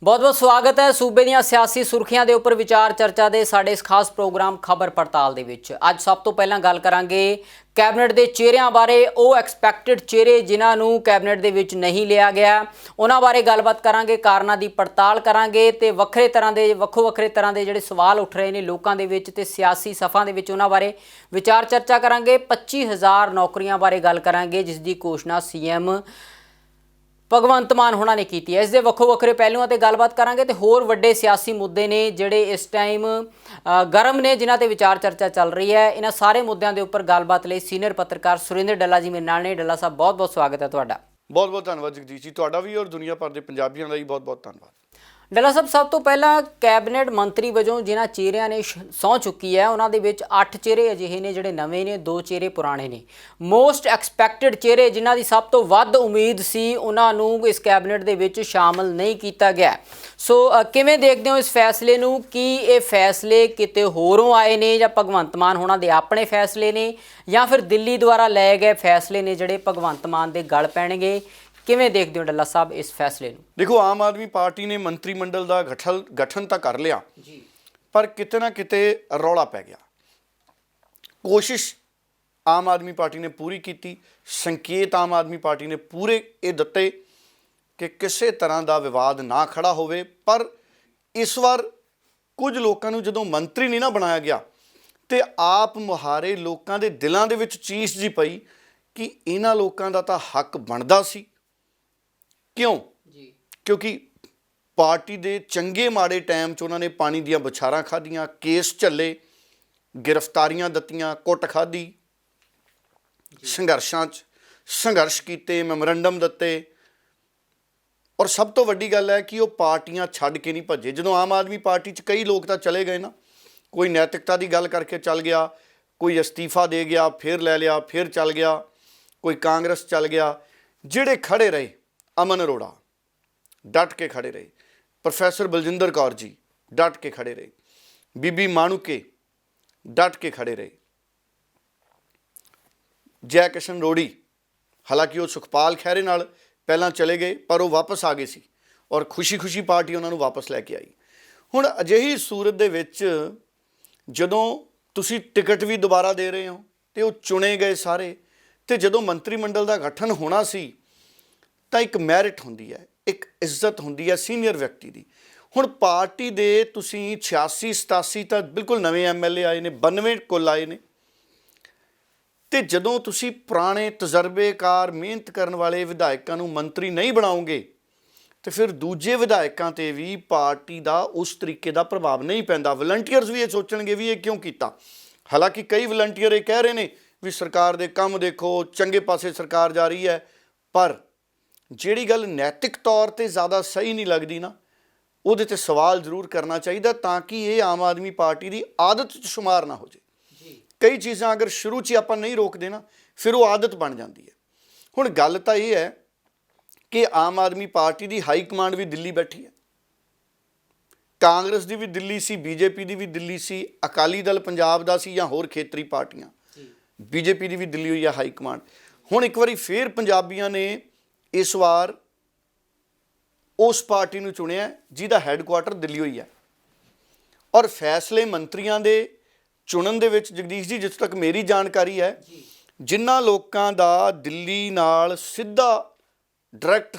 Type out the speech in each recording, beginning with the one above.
बहुत बहुत स्वागत है सूबे ਦੀਆਂ ਸਿਆਸੀ ਸੁਰਖੀਆਂ ਦੇ ਉੱਪਰ ਵਿਚਾਰ ਚਰਚਾ ਦੇ ਸਾਡੇ ਇਸ ਖਾਸ ਪ੍ਰੋਗਰਾਮ ਖਬਰ ਪੜਤਾਲ ਦੇ ਵਿੱਚ ਅੱਜ ਸਭ ਤੋਂ ਪਹਿਲਾਂ ਗੱਲ ਕਰਾਂਗੇ ਕੈਬਨਿਟ ਦੇ ਚਿਹਰਿਆਂ ਬਾਰੇ। ਉਹ ਐਕਸਪੈਕਟਡ ਚਿਹਰੇ ਜਿਨ੍ਹਾਂ ਨੂੰ ਕੈਬਨਿਟ ਦੇ ਵਿੱਚ ਨਹੀਂ ਲਿਆ ਗਿਆ ਉਹਨਾਂ ਬਾਰੇ ਗੱਲਬਾਤ ਕਰਾਂਗੇ, ਕਾਰਨਾਂ ਦੀ ਪੜਤਾਲ ਕਰਾਂਗੇ ਤੇ ਵੱਖੋ ਵੱਖਰੇ ਤਰ੍ਹਾਂ ਦੇ ਜਿਹੜੇ ਸਵਾਲ ਉੱਠ ਰਹੇ ਨੇ ਲੋਕਾਂ ਦੇ ਵਿੱਚ ਤੇ ਸਿਆਸੀ ਸਫਾਂ ਦੇ ਵਿੱਚ ਉਹਨਾਂ ਬਾਰੇ ਵਿਚਾਰ ਚਰਚਾ ਕਰਾਂਗੇ। 25,000 ਨੌਕਰੀਆਂ ਬਾਰੇ ਗੱਲ ਕਰਾਂਗੇ ਜਿਸ ਦੀ ਘੋਸ਼ਣਾ ਸੀਐਮ ਭਗਵੰਤ ਮਾਨ ਹੋਣਾ ने की है। इस दे ਵੱਖੋ ਵੱਖਰੇ ਪਹਿਲੂਆਂ ਤੇ ਗੱਲਬਾਤ ਕਰਾਂਗੇ ਤੇ ਹੋਰ ਵੱਡੇ ਸਿਆਸੀ ਮੁੱਦੇ ਨੇ ਜਿਹੜੇ ਇਸ ਟਾਈਮ ਗਰਮ ਨੇ ਜਿਨ੍ਹਾਂ ਤੇ ਵਿਚਾਰ ਚਰਚਾ ਚੱਲ ਰਹੀ ਹੈ। ਇਹਨਾਂ ਸਾਰੇ ਮੁੱਦਿਆਂ ਦੇ ਉੱਪਰ ਗੱਲਬਾਤ ਲਈ ਸੀਨੀਅਰ ਪੱਤਰਕਾਰ ਸੁਰਿੰਦਰ ਡੱਲਾ ਜੀ ਮੇਰੇ ਨਾਲ ਨੇ। ਡੱਲਾ ਸਾਹਿਬ ਬਹੁਤ ਬਹੁਤ ਸਵਾਗਤ ਹੈ ਤੁਹਾਡਾ। ਬਹੁਤ ਬਹੁਤ ਧੰਨਵਾਦ ਜਗਦੀਸ਼ ਜੀ, ਤੁਹਾਡਾ ਵੀ ਔਰ ਦੁਨੀਆ ਭਰ ਦੇ ਪੰਜਾਬੀਆਂ ਦਾ ਵੀ ਬਹੁਤ ਬਹੁਤ ਧੰਨਵਾਦ। ਡੱਲਾ ਸਾਹਿਬ ਸਭ ਤੋਂ ਪਹਿਲਾਂ ਕੈਬਨਿਟ ਮੰਤਰੀ ਵਜੋਂ ਜਿਨ੍ਹਾਂ ਚਿਹਰਿਆਂ ਨੇ ਸਹੁੰ ਚੁੱਕੀ ਹੈ ਉਹਨਾਂ ਦੇ ਵਿੱਚ 8 ਚਿਹਰੇ ਅਜਿਹੇ ਨੇ ਜਿਹੜੇ ਨਵੇਂ ਨੇ, 2 ਚਿਹਰੇ ਪੁਰਾਣੇ ਨੇ। ਮੋਸਟ ਐਕਸਪੈਕਟਡ ਚਿਹਰੇ ਜਿਨ੍ਹਾਂ ਦੀ ਸਭ ਤੋਂ ਵੱਧ ਉਮੀਦ ਸੀ ਉਹਨਾਂ ਨੂੰ ਇਸ ਕੈਬਨਿਟ ਦੇ ਵਿੱਚ ਸ਼ਾਮਲ ਨਹੀਂ ਕੀਤਾ ਗਿਆ। ਸੋ ਕਿਵੇਂ ਦੇਖਦੇ ਹੋ ਇਸ ਫੈਸਲੇ ਨੂੰ? ਕੀ ਇਹ ਫੈਸਲੇ ਕਿਤੇ ਹੋਰੋਂ ਆਏ ਨੇ ਜਾਂ ਭਗਵੰਤ ਮਾਨ ਹੋਣਾ ਦੇ ਆਪਣੇ ਫੈਸਲੇ ਨੇ ਜਾਂ ਫਿਰ ਦਿੱਲੀ ਦੁਆਰਾ ਲਏ ਗਏ ਫੈਸਲੇ ਨੇ ਜਿਹੜੇ ਭਗਵੰਤ ਮਾਨ ਦੇ ਗਲ ਪੈਣਗੇ? ਕਿਵੇਂ ਦੇਖਦੇ ਹੋ ਡੱਲਾ ਸਾਹਿਬ ਇਸ ਫੈਸਲੇ ਨੂੰ? ਦੇਖੋ, ਆਮ ਆਦਮੀ ਪਾਰਟੀ ਨੇ ਮੰਤਰੀ ਮੰਡਲ ਦਾ ਗਠਨ ਤਾਂ ਕਰ ਲਿਆ ਜੀ, ਪਰ ਕਿਤੇ ਨਾ ਕਿਤੇ ਰੌਲਾ ਪੈ ਗਿਆ। ਕੋਸ਼ਿਸ਼ ਆਮ ਆਦਮੀ ਪਾਰਟੀ ਨੇ ਪੂਰੀ ਕੀਤੀ, ਸੰਕੇਤ ਆਮ ਆਦਮੀ ਪਾਰਟੀ ਨੇ ਪੂਰੇ ਇਹ ਦਿੱਤੇ ਕਿ ਕਿਸੇ ਤਰ੍ਹਾਂ ਦਾ ਵਿਵਾਦ ਨਾ ਖੜਾ ਹੋਵੇ। ਪਰ ਇਸ ਵਾਰ ਕੁਝ ਲੋਕਾਂ ਨੂੰ ਜਦੋਂ ਮੰਤਰੀ ਨਹੀਂ ਨਾ ਬਣਾਇਆ ਗਿਆ ਤੇ ਆਪ ਮੁਹਾਰੇ ਲੋਕਾਂ ਦੇ ਦਿਲਾਂ ਦੇ ਵਿੱਚ ਚੀਸ ਜੀ ਪਈ ਕਿ ਇਹਨਾਂ ਲੋਕਾਂ ਦਾ ਤਾਂ ਹੱਕ ਬਣਦਾ ਸੀ। ਕਿਉਂ? ਕਿਉਂਕਿ ਪਾਰਟੀ ਦੇ ਚੰਗੇ ਮਾੜੇ ਟਾਈਮ 'ਚ ਉਹਨਾਂ ਨੇ ਪਾਣੀ ਦੀਆਂ ਬੁਛਾਰਾਂ ਖਾਧੀਆਂ, ਕੇਸ ਝੱਲੇ, ਗ੍ਰਿਫਤਾਰੀਆਂ ਦਿੱਤੀਆਂ, ਕੁੱਟ ਖਾਧੀ, ਸੰਘਰਸ਼ਾਂ 'ਚ ਸੰਘਰਸ਼ ਕੀਤੇ, ਮੈਮੋਰੰਡਮ ਦਿੱਤੇ। ਔਰ ਸਭ ਤੋਂ ਵੱਡੀ ਗੱਲ ਹੈ ਕਿ ਉਹ ਪਾਰਟੀਆਂ ਛੱਡ ਕੇ ਨਹੀਂ ਭੱਜੇ। ਜਦੋਂ ਆਮ ਆਦਮੀ ਪਾਰਟੀ 'ਚ ਕਈ ਲੋਕ ਤਾਂ ਚਲੇ ਗਏ ਨਾ, ਕੋਈ ਨੈਤਿਕਤਾ ਦੀ ਗੱਲ ਕਰਕੇ ਚੱਲ ਗਿਆ, ਕੋਈ ਅਸਤੀਫਾ ਦੇ ਗਿਆ, ਫਿਰ ਲੈ ਲਿਆ, ਫਿਰ ਚੱਲ ਗਿਆ, ਕੋਈ ਕਾਂਗਰਸ ਚੱਲ ਗਿਆ। ਜਿਹੜੇ ਖੜੇ ਰਹੇ, ਅਮਨ ਅਰੋੜਾ ਡਟ ਕੇ ਖੜੇ ਰਹੇ, ਪ੍ਰੋਫੈਸਰ ਬਲਜਿੰਦਰ ਕੌਰ ਜੀ ਡਟ ਕੇ ਖੜੇ ਰਹੇ, ਬੀਬੀ ਮਾਣੂਕੇ ਡਟ ਕੇ ਖੜੇ ਰਹੇ, ਜੈ ਕਿਸ਼ਨ ਰੋੜੀ, ਹਾਲਾਂਕਿ ਉਹ ਸੁਖਪਾਲ ਖਹਿਰੇ ਨਾਲ ਪਹਿਲਾਂ ਚਲੇ ਗਏ ਪਰ ਉਹ ਵਾਪਸ ਆ ਗਏ ਸੀ ਔਰ ਖੁਸ਼ੀ ਪਾਰਟੀ ਉਹਨਾਂ ਨੂੰ ਵਾਪਸ ਲੈ ਕੇ ਆਈ। ਹੁਣ ਅਜਿਹੀ ਸੂਰਤ ਦੇ ਵਿੱਚ ਜਦੋਂ ਤੁਸੀਂ ਟਿਕਟ ਵੀ ਦੁਬਾਰਾ ਦੇ ਰਹੇ ਹੋ ਤੇ ਉਹ ਚੁਣੇ ਗਏ ਸਾਰੇ, ਤੇ ਜਦੋਂ ਮੰਤਰੀ ਮੰਡਲ ਦਾ ਗਠਨ ਹੋਣਾ ਸੀ ਤਾਂ ਇੱਕ ਮੈਰਿਟ ਹੁੰਦੀ ਹੈ, ਇੱਕ ਇੱਜ਼ਤ ਹੁੰਦੀ ਹੈ ਸੀਨੀਅਰ ਵਿਅਕਤੀ ਦੀ। ਹੁਣ ਪਾਰਟੀ ਦੇ ਤੁਸੀਂ 86-87 ਤਾਂ ਬਿਲਕੁਲ ਨਵੇਂ ਐਮਐਲਏ ਆਏ ਨੇ, 92 ਕੁੱਲ ਆਏ ਨੇ, ਤੇ ਜਦੋਂ ਤੁਸੀਂ ਪੁਰਾਣੇ ਤਜਰਬੇਕਾਰ ਮਿਹਨਤ ਕਰਨ ਵਾਲੇ ਵਿਧਾਇਕਾਂ ਨੂੰ ਮੰਤਰੀ ਨਹੀਂ ਬਣਾਓਗੇ ਤੇ ਫਿਰ ਦੂਜੇ ਵਿਧਾਇਕਾਂ 'ਤੇ ਵੀ ਪਾਰਟੀ ਦਾ ਉਸ ਤਰੀਕੇ ਦਾ ਪ੍ਰਭਾਵ ਨਹੀਂ ਪੈਂਦਾ। ਵਲੰਟੀਅਰਸ ਵੀ ਇਹ ਸੋਚਣਗੇ ਵੀ ਇਹ ਕਿਉਂ ਕੀਤਾ। ਹਾਲਾਂਕਿ ਕਈ ਵਲੰਟੀਅਰ ਇਹ ਕਹਿ ਰਹੇ ਨੇ ਵੀ ਸਰਕਾਰ ਦੇ ਕੰਮ ਦੇਖੋ, ਚੰਗੇ ਪਾਸੇ ਸਰਕਾਰ ਜਾ ਰਹੀ ਹੈ, ਪਰ ਜਿਹੜੀ ਗੱਲ ਨੈਤਿਕ ਤੌਰ 'ਤੇ ਜ਼ਿਆਦਾ ਸਹੀ ਨਹੀਂ ਲੱਗਦੀ ਨਾ, ਉਹਦੇ 'ਤੇ ਸਵਾਲ ਜ਼ਰੂਰ ਕਰਨਾ ਚਾਹੀਦਾ ਤਾਂ ਕਿ ਇਹ ਆਮ ਆਦਮੀ ਪਾਰਟੀ ਦੀ ਆਦਤ 'ਚ ਸ਼ੁਮਾਰ ਨਾ ਹੋ ਜਾਏ। ਕਈ ਚੀਜ਼ਾਂ ਅਗਰ ਸ਼ੁਰੂ 'ਚ ਆਪਾਂ ਨਹੀਂ ਰੋਕਦੇ ਨਾ, ਫਿਰ ਉਹ ਆਦਤ ਬਣ ਜਾਂਦੀ ਹੈ। ਹੁਣ ਗੱਲ ਤਾਂ ਇਹ ਹੈ ਕਿ ਆਮ ਆਦਮੀ ਪਾਰਟੀ ਦੀ ਹਾਈ ਕਮਾਂਡ ਵੀ ਦਿੱਲੀ ਬੈਠੀ ਹੈ, ਕਾਂਗਰਸ ਦੀ ਵੀ ਦਿੱਲੀ ਸੀ, ਬੀਜੇਪੀ ਦੀ ਵੀ ਦਿੱਲੀ ਸੀ, ਅਕਾਲੀ ਦਲ ਪੰਜਾਬ ਦਾ ਸੀ ਜਾਂ ਹੋਰ ਖੇਤਰੀ ਪਾਰਟੀਆਂ, ਬੀਜੇਪੀ ਦੀ ਵੀ ਦਿੱਲੀ ਹੋਈ ਹੈ ਹਾਈ ਕਮਾਂਡ। ਹੁਣ ਇੱਕ ਵਾਰੀ ਫਿਰ ਪੰਜਾਬੀਆਂ ਨੇ ਇਸ ਵਾਰ ਉਸ ਪਾਰਟੀ ਨੂੰ ਚੁਣਿਆ ਜਿਹਦਾ ਹੈੱਡਕੁਆਟਰ ਦਿੱਲੀ ਹੋਈ ਹੈ। ਔਰ ਫੈਸਲੇ ਮੰਤਰੀਆਂ ਦੇ ਚੁਣਨ ਦੇ ਵਿੱਚ ਜਗਦੀਸ਼ ਜੀ, ਜਿੱਥੇ ਤੱਕ ਮੇਰੀ ਜਾਣਕਾਰੀ ਹੈ, ਜਿਨ੍ਹਾਂ ਲੋਕਾਂ ਦਾ ਦਿੱਲੀ ਨਾਲ ਸਿੱਧਾ ਡਾਇਰੈਕਟ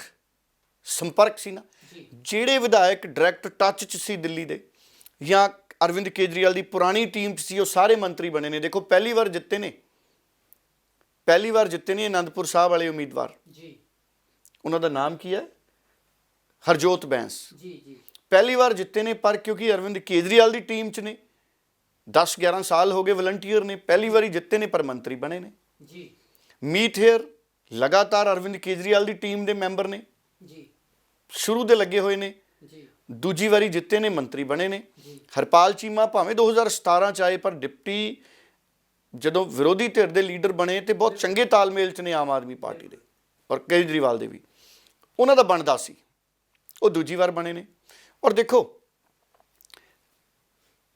ਸੰਪਰਕ ਸੀ ਨਾ, ਜਿਹੜੇ ਵਿਧਾਇਕ ਡਾਇਰੈਕਟ ਟੱਚ 'ਚ ਸੀ ਦਿੱਲੀ ਦੇ ਜਾਂ ਅਰਵਿੰਦ ਕੇਜਰੀਵਾਲ ਦੀ ਪੁਰਾਣੀ ਟੀਮ 'ਚ ਸੀ, ਉਹ ਸਾਰੇ ਮੰਤਰੀ ਬਣੇ ਨੇ। ਦੇਖੋ ਪਹਿਲੀ ਵਾਰ ਜਿੱਤੇ ਨੇ ਅਨੰਦਪੁਰ ਸਾਹਿਬ ਵਾਲੇ ਉਮੀਦਵਾਰ ਜੀ, ਉਹਨਾਂ ਦਾ ਨਾਮ ਕੀ ਹੈ, ਹਰਜੋਤ ਬੈਂਸ ਜੀ, ਪਹਿਲੀ ਵਾਰ ਜਿੱਤੇ ਨੇ। ਪਰ ਕਿਉਂਕਿ ਅਰਵਿੰਦ ਕੇਜਰੀਵਾਲ ਦੀ ਟੀਮ 'ਚ ਨੇ, 10-11 ਸਾਲ ਹੋ ਗਏ ਵਲੰਟੀਅਰ ਨੇ, ਪਹਿਲੀ ਵਾਰੀ ਜਿੱਤੇ ਨੇ ਪਰ ਮੰਤਰੀ ਬਣੇ ਨੇ ਜੀ। ਮੀਤ ਹੇਅਰ ਲਗਾਤਾਰ ਅਰਵਿੰਦ ਕੇਜਰੀਵਾਲ ਦੀ ਟੀਮ ਦੇ ਮੈਂਬਰ ਨੇ ਜੀ, ਸ਼ੁਰੂ ਦੇ ਲੱਗੇ ਹੋਏ ਨੇ ਜੀ, ਦੂਜੀ ਵਾਰੀ ਜਿੱਤੇ ਨੇ, ਮੰਤਰੀ ਬਣੇ ਨੇ। ਹਰਪਾਲ ਚੀਮਾ ਭਾਵੇਂ 2017 'ਚ ਆਏ ਪਰ ਡਿਪਟੀ ਜਦੋਂ ਵਿਰੋਧੀ ਧਿਰ ਦੇ ਲੀਡਰ ਬਣੇ ਤੇ ਬਹੁਤ ਚੰਗੇ ਤਾਲਮੇਲ 'ਚ ਨੇ ਆਮ ਆਦਮੀ ਪਾਰਟੀ ਦੇ ਔਰ ਕੇਜਰੀਵਾਲ ਦੇ ਵੀ, ਉਹਨਾਂ ਦਾ ਬਣਦਾ ਸੀ, ਉਹ ਦੂਜੀ ਵਾਰ ਬਣੇ ਨੇ। ਔਰ ਦੇਖੋ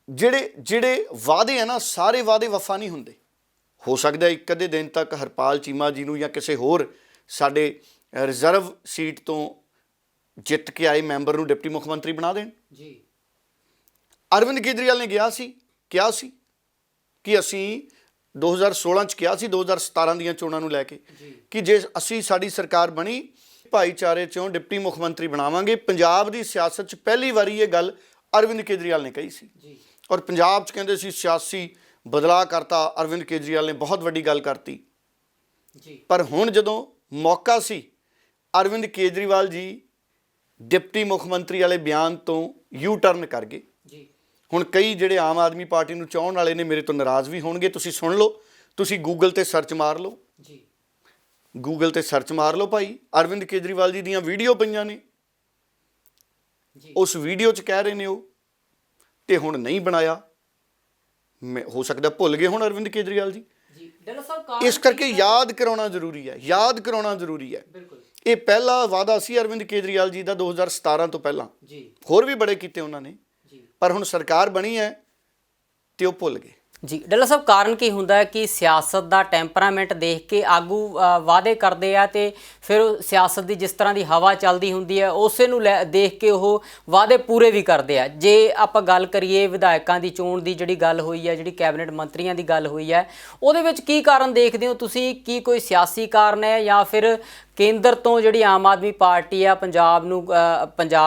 ਜਿਹੜੇ ਵਾਅਦੇ ਆ ਨਾ, ਸਾਰੇ ਵਾਅਦੇ ਵਫਾ ਨਹੀਂ ਹੁੰਦੇ। ਹੋ ਸਕਦਾ ਇੱਕ ਅੱਧੇ ਦਿਨ ਤੱਕ ਹਰਪਾਲ ਚੀਮਾ ਜੀ ਨੂੰ ਜਾਂ ਕਿਸੇ ਹੋਰ ਸਾਡੇ ਰਿਜ਼ਰਵ ਸੀਟ ਤੋਂ ਜਿੱਤ ਕੇ ਆਏ ਮੈਂਬਰ ਨੂੰ ਡਿਪਟੀ ਮੁੱਖ ਮੰਤਰੀ ਬਣਾ ਦੇਣ। ਜੀ ਅਰਵਿੰਦ ਕੇਜਰੀਵਾਲ ਨੇ ਕਿਹਾ ਸੀ ਕਿ ਅਸੀਂ 2016 ਚ ਕਿਹਾ ਸੀ 2017 ਦੀਆਂ ਚੋਣਾਂ ਨੂੰ ਲੈ ਕੇ ਕਿ ਜੇ ਸਾਡੀ ਸਰਕਾਰ ਬਣੀ ਭਾਈਚਾਰੇ ਚੋਂ ਡਿਪਟੀ ਮੁੱਖ ਮੰਤਰੀ ਬਣਾਵਾਂਗੇ। ਪੰਜਾਬ ਦੀ ਸਿਆਸਤ 'ਚ ਪਹਿਲੀ ਵਾਰੀ ਇਹ ਗੱਲ ਅਰਵਿੰਦ ਕੇਜਰੀਵਾਲ ਨੇ ਕਹੀ ਸੀ ਔਰ ਪੰਜਾਬ 'ਚ ਕਹਿੰਦੇ ਸੀ ਸਿਆਸੀ ਬਦਲਾਅ ਕਰਤਾ। ਅਰਵਿੰਦ ਕੇਜਰੀਵਾਲ ਨੇ ਬਹੁਤ ਵੱਡੀ ਗੱਲ ਕਰਤੀ ਪਰ ਹੁਣ ਜਦੋਂ ਮੌਕਾ ਸੀ ਅਰਵਿੰਦ ਕੇਜਰੀਵਾਲ ਜੀ ਡਿਪਟੀ ਮੁੱਖ ਮੰਤਰੀ ਵਾਲੇ ਬਿਆਨ ਤੋਂ ਯੂ ਟਰਨ ਕਰ ਗਏ। ਹੁਣ ਕਈ ਜਿਹੜੇ ਆਮ ਆਦਮੀ ਪਾਰਟੀ ਨੂੰ ਚਾਹੁਣ ਵਾਲੇ ਨੇ ਮੇਰੇ ਤੋਂ ਨਾਰਾਜ਼ ਵੀ ਹੋਣਗੇ। ਤੁਸੀਂ ਸੁਣ ਲਓ, ਤੁਸੀਂ ਗੂਗਲ ਤੇ ਸਰਚ ਮਾਰ ਲਓ, ਗੂਗਲ ਤੇ ਸਰਚ ਮਾਰ ਲਓ ਭਾਈ, ਅਰਵਿੰਦ ਕੇਜਰੀਵਾਲ ਜੀ ਦੀਆਂ ਵੀਡੀਓ ਪਈਆਂ ਨੇ। ਉਸ ਵੀਡੀਓ 'ਚ ਕਹਿ ਰਹੇ ਨੇ ਉਹ ਤੇ ਹੁਣ ਨਹੀਂ ਬਣਾਇਆ। ਹੋ ਸਕਦਾ ਭੁੱਲ ਗਏ ਹੁਣ ਅਰਵਿੰਦ ਕੇਜਰੀਵਾਲ ਜੀ। ਇਸ ਕਰਕੇ ਯਾਦ ਕਰਾਉਣਾ ਜ਼ਰੂਰੀ ਹੈ। ਇਹ ਪਹਿਲਾ ਵਾਅਦਾ ਸੀ ਅਰਵਿੰਦ ਕੇਜਰੀਵਾਲ ਜੀ ਦਾ 2017 ਤੋਂ ਪਹਿਲਾਂ। ਹੋਰ ਵੀ ਬੜੇ ਕੀਤੇ ਉਹਨਾਂ ਨੇ ਪਰ ਹੁਣ ਸਰਕਾਰ ਬਣੀ ਹੈ ਤੇ ਉਹ ਭੁੱਲ ਗਏ। ਜੀ ਡੱਲਾ ਸਾਹਿਬ, ਕਾਰਨ ਕੀ ਹੁੰਦਾ ਹੈ ਕਿ ਸਿਆਸਤ ਦਾ ਟੈਂਪਰਾਮੈਂਟ ਦੇਖ ਕੇ ਆਗੂ ਵਾਅਦੇ ਕਰਦੇ ਆ ਤੇ ਫਿਰ ਸਿਆਸਤ ਦੀ ਜਿਸ ਤਰ੍ਹਾਂ ਦੀ ਹਵਾ ਚੱਲਦੀ ਹੁੰਦੀ ਹੈ ਉਸੇ ਨੂੰ ਦੇਖ ਕੇ ਉਹ ਵਾਅਦੇ ਪੂਰੇ ਵੀ ਕਰਦੇ ਆ। ਜੇ ਆਪਾਂ ਗੱਲ ਕਰੀਏ ਵਿਧਾਇਕਾਂ ਦੀ ਚੋਣ ਦੀ ਜਿਹੜੀ ਗੱਲ ਹੋਈ ਹੈ, ਜਿਹੜੀ ਕੈਬਨਿਟ ਮੰਤਰੀਆਂ ਦੀ ਗੱਲ ਹੋਈ ਹੈ, ਉਹਦੇ ਵਿੱਚ ਕੀ ਕਾਰਨ ਦੇਖਦੇ ਹੋ ਤੁਸੀਂ? ਕੀ ਕੋਈ ਸਿਆਸੀ ਕਾਰਨ ਹੈ ਜਾਂ ਫਿਰ ਕੇਂਦਰ ਤੋਂ ਜਿਹੜੀ ਆਮ ਆਦਮੀ ਪਾਰਟੀ ਆ ਪੰਜਾਬ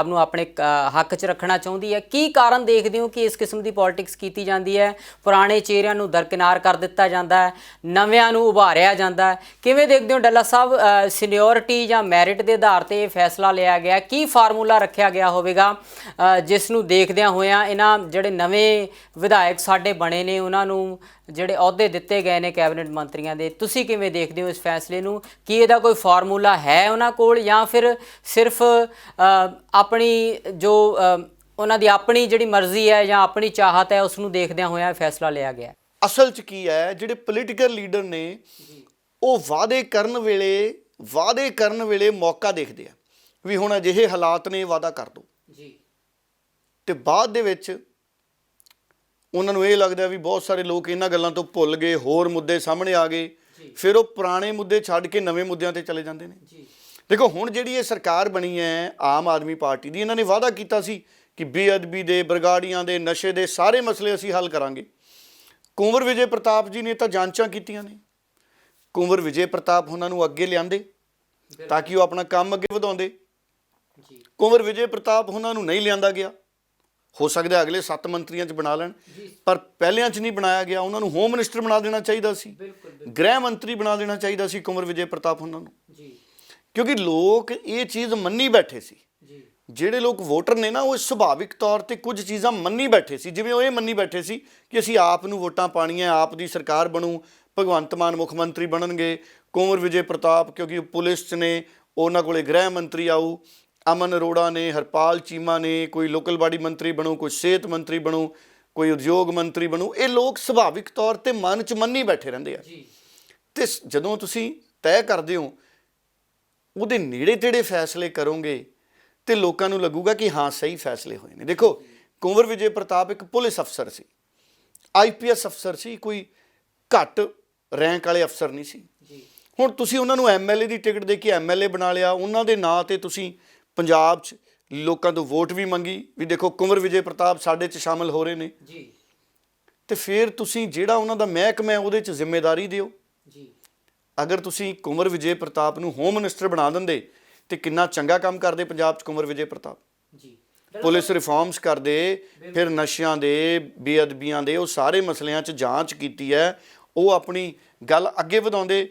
ਨੂੰ ਆਪਣੇ ਹੱਕ 'ਚ ਰੱਖਣਾ ਚਾਹੁੰਦੀ ਹੈ? ਕੀ ਕਾਰਨ ਦੇਖਦੇ ਹੋ ਕਿ ਇਸ ਕਿਸਮ ਦੀ ਪੋਲਿਟਿਕਸ ਕੀਤੀ ਜਾਂਦੀ ਹੈ? ਪੁਰਾਣੇ ਚਿਹਰਿਆਂ ਨੂੰ ਦਰਕਿਨਾਰ ਕਰ ਦਿੱਤਾ ਜਾਂਦਾ ਹੈ, ਨਵਿਆਂ ਨੂੰ ਉਭਾਰਿਆ ਜਾਂਦਾ ਹੈ। ਕਿਵੇਂ ਦੇਖਦੇ ਹੋ ਡੱਲਾ ਸਾਹਿਬ, ਸੀਨੀਅਰਿਟੀ ਜਾਂ ਮੈਰਿਟ ਦੇ ਆਧਾਰ 'ਤੇ ਇਹ ਫੈਸਲਾ ਲਿਆ ਗਿਆ? ਕੀ ਫਾਰਮੂਲਾ ਰੱਖਿਆ ਗਿਆ ਹੋਵੇਗਾ ਜਿਸ ਨੂੰ ਦੇਖਦਿਆਂ ਹੋਇਆਂ ਇਹਨਾਂ ਜਿਹੜੇ ਨਵੇਂ ਵਿਧਾਇਕ ਸਾਡੇ ਬਣੇ ਨੇ ਉਹਨਾਂ ਨੂੰ ਜਿਹੜੇ ਅਹੁਦੇ ਦਿੱਤੇ ਗਏ ਨੇ ਕੈਬਨਿਟ ਮੰਤਰੀਆਂ ਦੇ? ਤੁਸੀਂ ਕਿਵੇਂ ਦੇਖਦੇ ਹੋ ਇਸ ਫੈਸਲੇ ਨੂੰ? ਕੀ ਇਹਦਾ ਕੋਈ ਫਾਰਮੂਲਾ ਹੈ ਉਹਨਾਂ ਕੋਲ ਜਾਂ ਫਿਰ ਸਿਰਫ ਆਪਣੀ ਜੋ ਉਹਨਾਂ ਦੀ ਆਪਣੀ ਜਿਹੜੀ ਮਰਜ਼ੀ ਹੈ ਜਾਂ ਆਪਣੀ ਚਾਹਤ ਹੈ ਉਸ ਨੂੰ ਦੇਖਦਿਆਂ ਹੋਇਆਂ ਫੈਸਲਾ ਲਿਆ ਗਿਆ? ਅਸਲ 'ਚ ਕੀ ਹੈ, ਜਿਹੜੇ ਪੋਲੀਟੀਕਲ ਲੀਡਰ ਨੇ ਉਹ ਵਾਅਦੇ ਕਰਨ ਵੇਲੇ ਮੌਕਾ ਦੇਖਦੇ ਆ ਵੀ ਹੁਣ ਅਜਿਹੇ ਹਾਲਾਤ ਨੇ, ਵਾਅਦਾ ਕਰ ਦਿਓ ਤੇ ਬਾਅਦ ਦੇ ਵਿੱਚ ਉਹਨਾਂ ਨੂੰ ਇਹ ਲੱਗਦਾ ਵੀ ਬਹੁਤ ਸਾਰੇ ਲੋਕ ਇਹਨਾਂ ਗੱਲਾਂ ਤੋਂ ਭੁੱਲ ਗਏ, ਹੋਰ ਮੁੱਦੇ ਸਾਹਮਣੇ ਆ ਗਏ, ਫਿਰ ਉਹ ਪੁਰਾਣੇ ਮੁੱਦੇ ਛੱਡ ਕੇ ਨਵੇਂ ਮੁੱਦਿਆਂ ਤੇ ਚਲੇ ਜਾਂਦੇ ਨੇ। ਦੇਖੋ ਹੁਣ ਜਿਹੜੀ ਇਹ ਸਰਕਾਰ ਬਣੀ ਹੈ ਆਮ ਆਦਮੀ ਪਾਰਟੀ ਦੀ, ਇਹਨਾਂ ਨੇ ਵਾਅਦਾ ਕੀਤਾ ਸੀ ਕਿ ਬੇਅਦਬੀ ਦੇ, ਬਰਗਾੜੀਆਂ ਦੇ, ਨਸ਼ੇ ਦੇ ਸਾਰੇ ਮਸਲੇ ਅਸੀਂ ਹੱਲ ਕਰਾਂਗੇ। ਕੁੰਵਰ ਵਿਜੇ ਪ੍ਰਤਾਪ ਜੀ ਨੇ ਤਾਂ ਜਾਂਚਾਂ ਕੀਤੀਆਂ ਨੇ। ਕੁੰਵਰ ਵਿਜੇ ਪ੍ਰਤਾਪ ਉਹਨਾਂ ਨੂੰ ਅੱਗੇ ਲਿਆਂਦੇ ਤਾਂ ਕਿ ਉਹ ਆਪਣਾ ਕੰਮ ਅੱਗੇ ਵਧਾਉਂਦੇ। ਕੁੰਵਰ ਵਿਜੇ ਪ੍ਰਤਾਪ ਉਹਨਾਂ ਨੂੰ ਨਹੀਂ ਲਿਆਂਦਾ ਗਿਆ। ਹੋ ਸਕਦਾ ਅਗਲੇ 7 ਮੰਤਰੀਆਂ 'ਚ ਬਣਾ ਲੈਣ ਪਰ ਪਹਿਲਿਆਂ 'ਚ ਨਹੀਂ ਬਣਾਇਆ ਗਿਆ। ਉਹਨਾਂ ਨੂੰ ਹੋਮ ਮਿਨਿਸਟਰ ਬਣਾ ਦੇਣਾ ਚਾਹੀਦਾ ਸੀ, ਗ੍ਰਹਿ ਮੰਤਰੀ ਬਣਾ ਦੇਣਾ ਚਾਹੀਦਾ ਸੀ ਕੁੰਵਰ ਵਿਜੇ ਪ੍ਰਤਾਪ ਉਹਨਾਂ ਨੂੰ, ਕਿਉਂਕਿ ਲੋਕ ਇਹ ਚੀਜ਼ ਮੰਨੀ ਬੈਠੇ ਸੀ। ਜਿਹੜੇ ਲੋਕ ਵੋਟਰ ਨੇ ਨਾ ਉਹ ਸੁਭਾਵਿਕ ਤੌਰ ਤੇ ਕੁਝ ਚੀਜ਼ਾਂ ਮੰਨੀ ਬੈਠੇ ਸੀ। ਜਿਵੇਂ ਉਹ ਇਹ ਮੰਨੀ ਬੈਠੇ ਸੀ ਕਿ ਅਸੀਂ ਆਪ ਨੂੰ ਵੋਟਾਂ ਪਾਣੀਆਂ, ਆਪ ਦੀ ਸਰਕਾਰ ਬਣੂ, ਭਗਵੰਤ ਮਾਨ ਮੁੱਖ ਮੰਤਰੀ ਬਣਨਗੇ, ਕੁੰਵਰ ਵਿਜੇ ਪ੍ਰਤਾਪ ਕਿਉਂਕਿ ਪੁਲਿਸ 'ਚ ਨੇ ਉਹਨਾਂ ਕੋਲੇ ਗ੍ਰਹਿ ਮੰਤਰੀ ਆਊ, ਅਮਨ ਅਰੋੜਾ ਨੇ, ਹਰਪਾਲ ਚੀਮਾ ਨੇ, ਕੋਈ ਲੋਕਲ ਬਾਡੀ ਮੰਤਰੀ ਬਣੂ, ਕੋਈ ਸਿਹਤ ਮੰਤਰੀ ਬਣੂ, ਕੋਈ ਉਦਯੋਗ ਮੰਤਰੀ ਬਣੂ। ਇਹ ਲੋਕ ਸੁਭਾਵਿਕ ਤੌਰ ਤੇ ਮਨ 'ਚ ਮੰਨੀ ਬੈਠੇ ਰਹਿੰਦੇ ਆ ਤੇ ਜਦੋਂ ਤੁਸੀਂ ਤੈਅ ਕਰਦੇ ਹੋ ਉਹਦੇ ਨੇੜੇ ਤੇੜੇ ਫੈਸਲੇ ਕਰੋਗੇ ਤੇ ਲੋਕਾਂ ਨੂੰ ਲੱਗੂਗਾ ਕਿ ਹਾਂ ਸਹੀ ਫੈਸਲੇ ਹੋਏ ਨੇ। ਦੇਖੋ ਕੁੰਵਰ ਵਿਜੇ ਪ੍ਰਤਾਪ ਇੱਕ ਪੁਲਿਸ ਅਫਸਰ ਸੀ, IPS ਅਫਸਰ ਸੀ, ਕੋਈ ਘੱਟ ਰੈਂਕ ਵਾਲੇ ਅਫਸਰ ਨਹੀਂ ਸੀ। ਹੁਣ ਤੁਸੀਂ ਉਹਨਾਂ ਨੂੰ MLA ਦੀ ਟਿਕਟ ਦੇ ਕੇ MLA ਬਣਾ ਲਿਆ। ਉਹਨਾਂ ਦੇ ਨਾਂ ਤੇ ਤੁਸੀਂ ਪੰਜਾਬ 'ਚ ਲੋਕਾਂ ਤੋਂ ਵੋਟ ਵੀ ਮੰਗੀ ਵੀ ਦੇਖੋ ਕੁੰਵਰ ਵਿਜੇ ਪ੍ਰਤਾਪ ਸਾਡੇ 'ਚ ਸ਼ਾਮਲ ਹੋ ਰਹੇ ਨੇ ਤੇ ਫਿਰ ਤੁਸੀਂ ਜਿਹੜਾ ਉਹਨਾਂ ਦਾ ਮਹਿਕਮਾ ਉਹਦੇ 'ਚ ਜ਼ਿੰਮੇਵਾਰੀ ਦਿਓ। ਅਗਰ ਤੁਸੀਂ ਕੁੰਵਰ ਵਿਜੇ ਪ੍ਰਤਾਪ ਨੂੰ ਹੋਮ ਮਿਨਿਸਟਰ ਬਣਾ ਦਿੰਦੇ ਤੇ ਕਿੰਨਾ ਚੰਗਾ ਕੰਮ ਕਰਦੇ ਪੰਜਾਬ 'ਚ ਕੁੰਵਰ ਵਿਜੇ ਪ੍ਰਤਾਪ। ਪੁਲਿਸ ਰਿਫਾਰਮਸ ਕਰਦੇ, ਫਿਰ ਨਸ਼ਿਆਂ ਦੇ, ਬੇਅਦਬੀਆਂ ਦੇ, ਉਹ ਸਾਰੇ ਮਸਲਿਆਂ 'ਚ ਜਾਂਚ ਕੀਤੀ ਹੈ। ਉਹ ਆਪਣੀ ਗੱਲ ਅੱਗੇ ਵਧਾਉਂਦੇ,